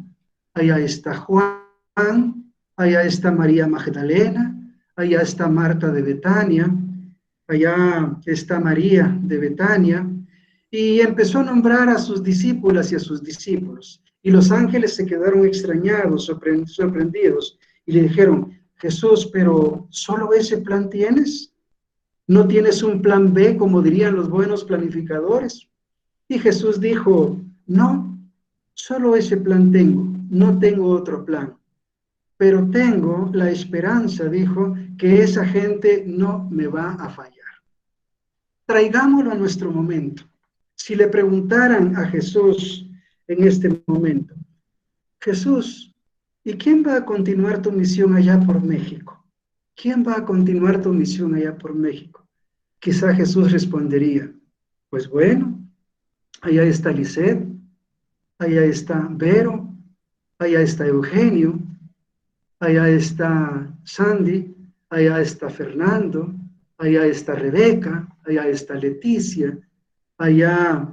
allá está Juan, allá está María Magdalena, allá está Marta de Betania, allá está María de Betania, y empezó a nombrar a sus discípulas y a sus discípulos. Y los ángeles se quedaron extrañados, sorprendidos, y le dijeron, Jesús, pero ¿solo ese plan tienes? ¿No tienes un plan B, como dirían los buenos planificadores? Y Jesús dijo, no, solo ese plan tengo, no tengo otro plan. Pero tengo la esperanza, dijo, que esa gente no me va a fallar. Traigámoslo a nuestro momento. Si le preguntaran a Jesús en este momento, Jesús, ¿y quién va a continuar tu misión allá por México? ¿Quién va a continuar tu misión allá por México? Quizá Jesús respondería, pues bueno, allá está Lizeth, allá está Vero, allá está Eugenio, allá está Sandy, allá está Fernando, allá está Rebeca, allá está Leticia, allá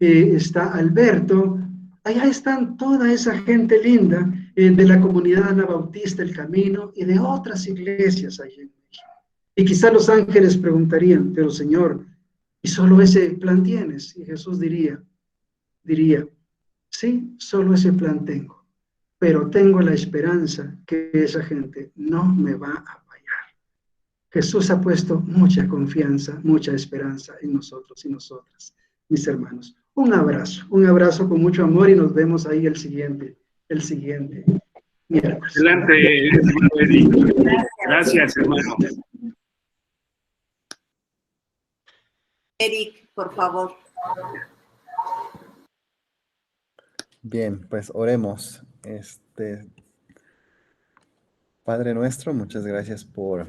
está Alberto, allá están toda esa gente linda de la comunidad anabautista El Camino y de otras iglesias allí en México. Y quizá los ángeles preguntarían, pero Señor, ¿y solo ese plan tienes? Y Jesús diría, sí, solo ese plan tengo, pero tengo la esperanza que esa gente no me va a fallar. Jesús ha puesto mucha confianza, mucha esperanza en nosotros y nosotras, mis hermanos. Un abrazo con mucho amor y nos vemos ahí el siguiente miércoles. Adelante, hermano Eric. Gracias, hermano. Eric, por favor. Bien, pues oremos. Padre nuestro, muchas gracias por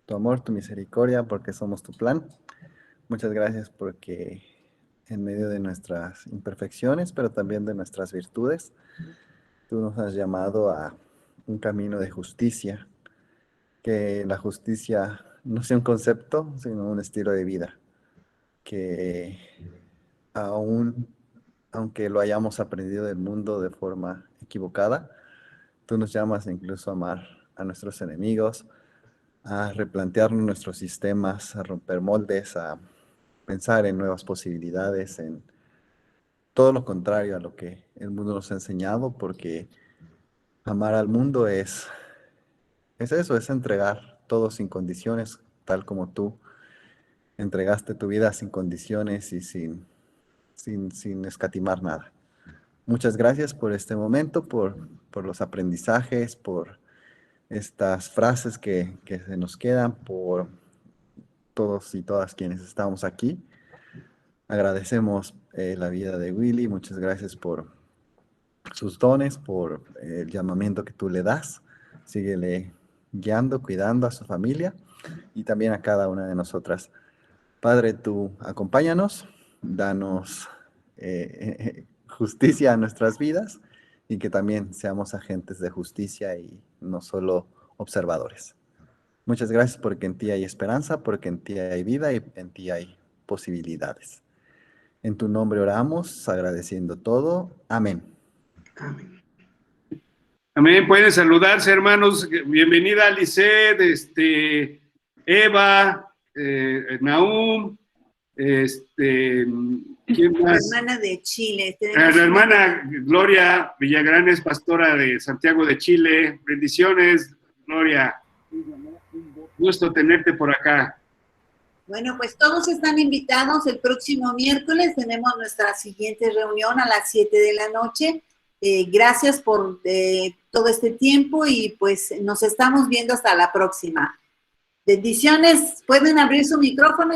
tu amor, tu misericordia, porque somos tu plan. Muchas gracias porque en medio de nuestras imperfecciones, pero también de nuestras virtudes, tú nos has llamado a un camino de justicia, que la justicia no sea un concepto, sino un estilo de vida, que aunque lo hayamos aprendido del mundo de forma equivocada, tú nos llamas incluso a amar a nuestros enemigos, a replantearnos nuestros sistemas, a romper moldes, a pensar en nuevas posibilidades, en todo lo contrario a lo que el mundo nos ha enseñado, porque amar al mundo es eso, es entregar todo sin condiciones, tal como tú entregaste tu vida sin condiciones y sin escatimar nada. Muchas gracias por este momento, por los aprendizajes, por estas frases que se nos quedan, por todos y todas quienes estamos aquí. Agradecemos la vida de Willy, muchas gracias por sus dones, por el llamamiento que tú le das. Síguele guiando, cuidando a su familia y también a cada una de nosotras. Padre, tú acompáñanos, danos justicia a nuestras vidas y que también seamos agentes de justicia y no solo observadores. Muchas gracias porque en ti hay esperanza, porque en ti hay vida y en ti hay posibilidades. En tu nombre oramos, agradeciendo todo. Amén. Amén. Amén. Pueden saludarse, hermanos. Bienvenida, Lisette, Eva, Nahum, ¿quién más? La hermana de Chile. La hermana Gloria Villagrán es pastora de Santiago de Chile. Bendiciones, Gloria. Gusto tenerte por acá. Bueno, pues todos están invitados. El próximo miércoles tenemos nuestra siguiente reunión a las 7 de la noche. Gracias por todo este tiempo y pues nos estamos viendo hasta la próxima. Bendiciones. Pueden abrir su micrófono.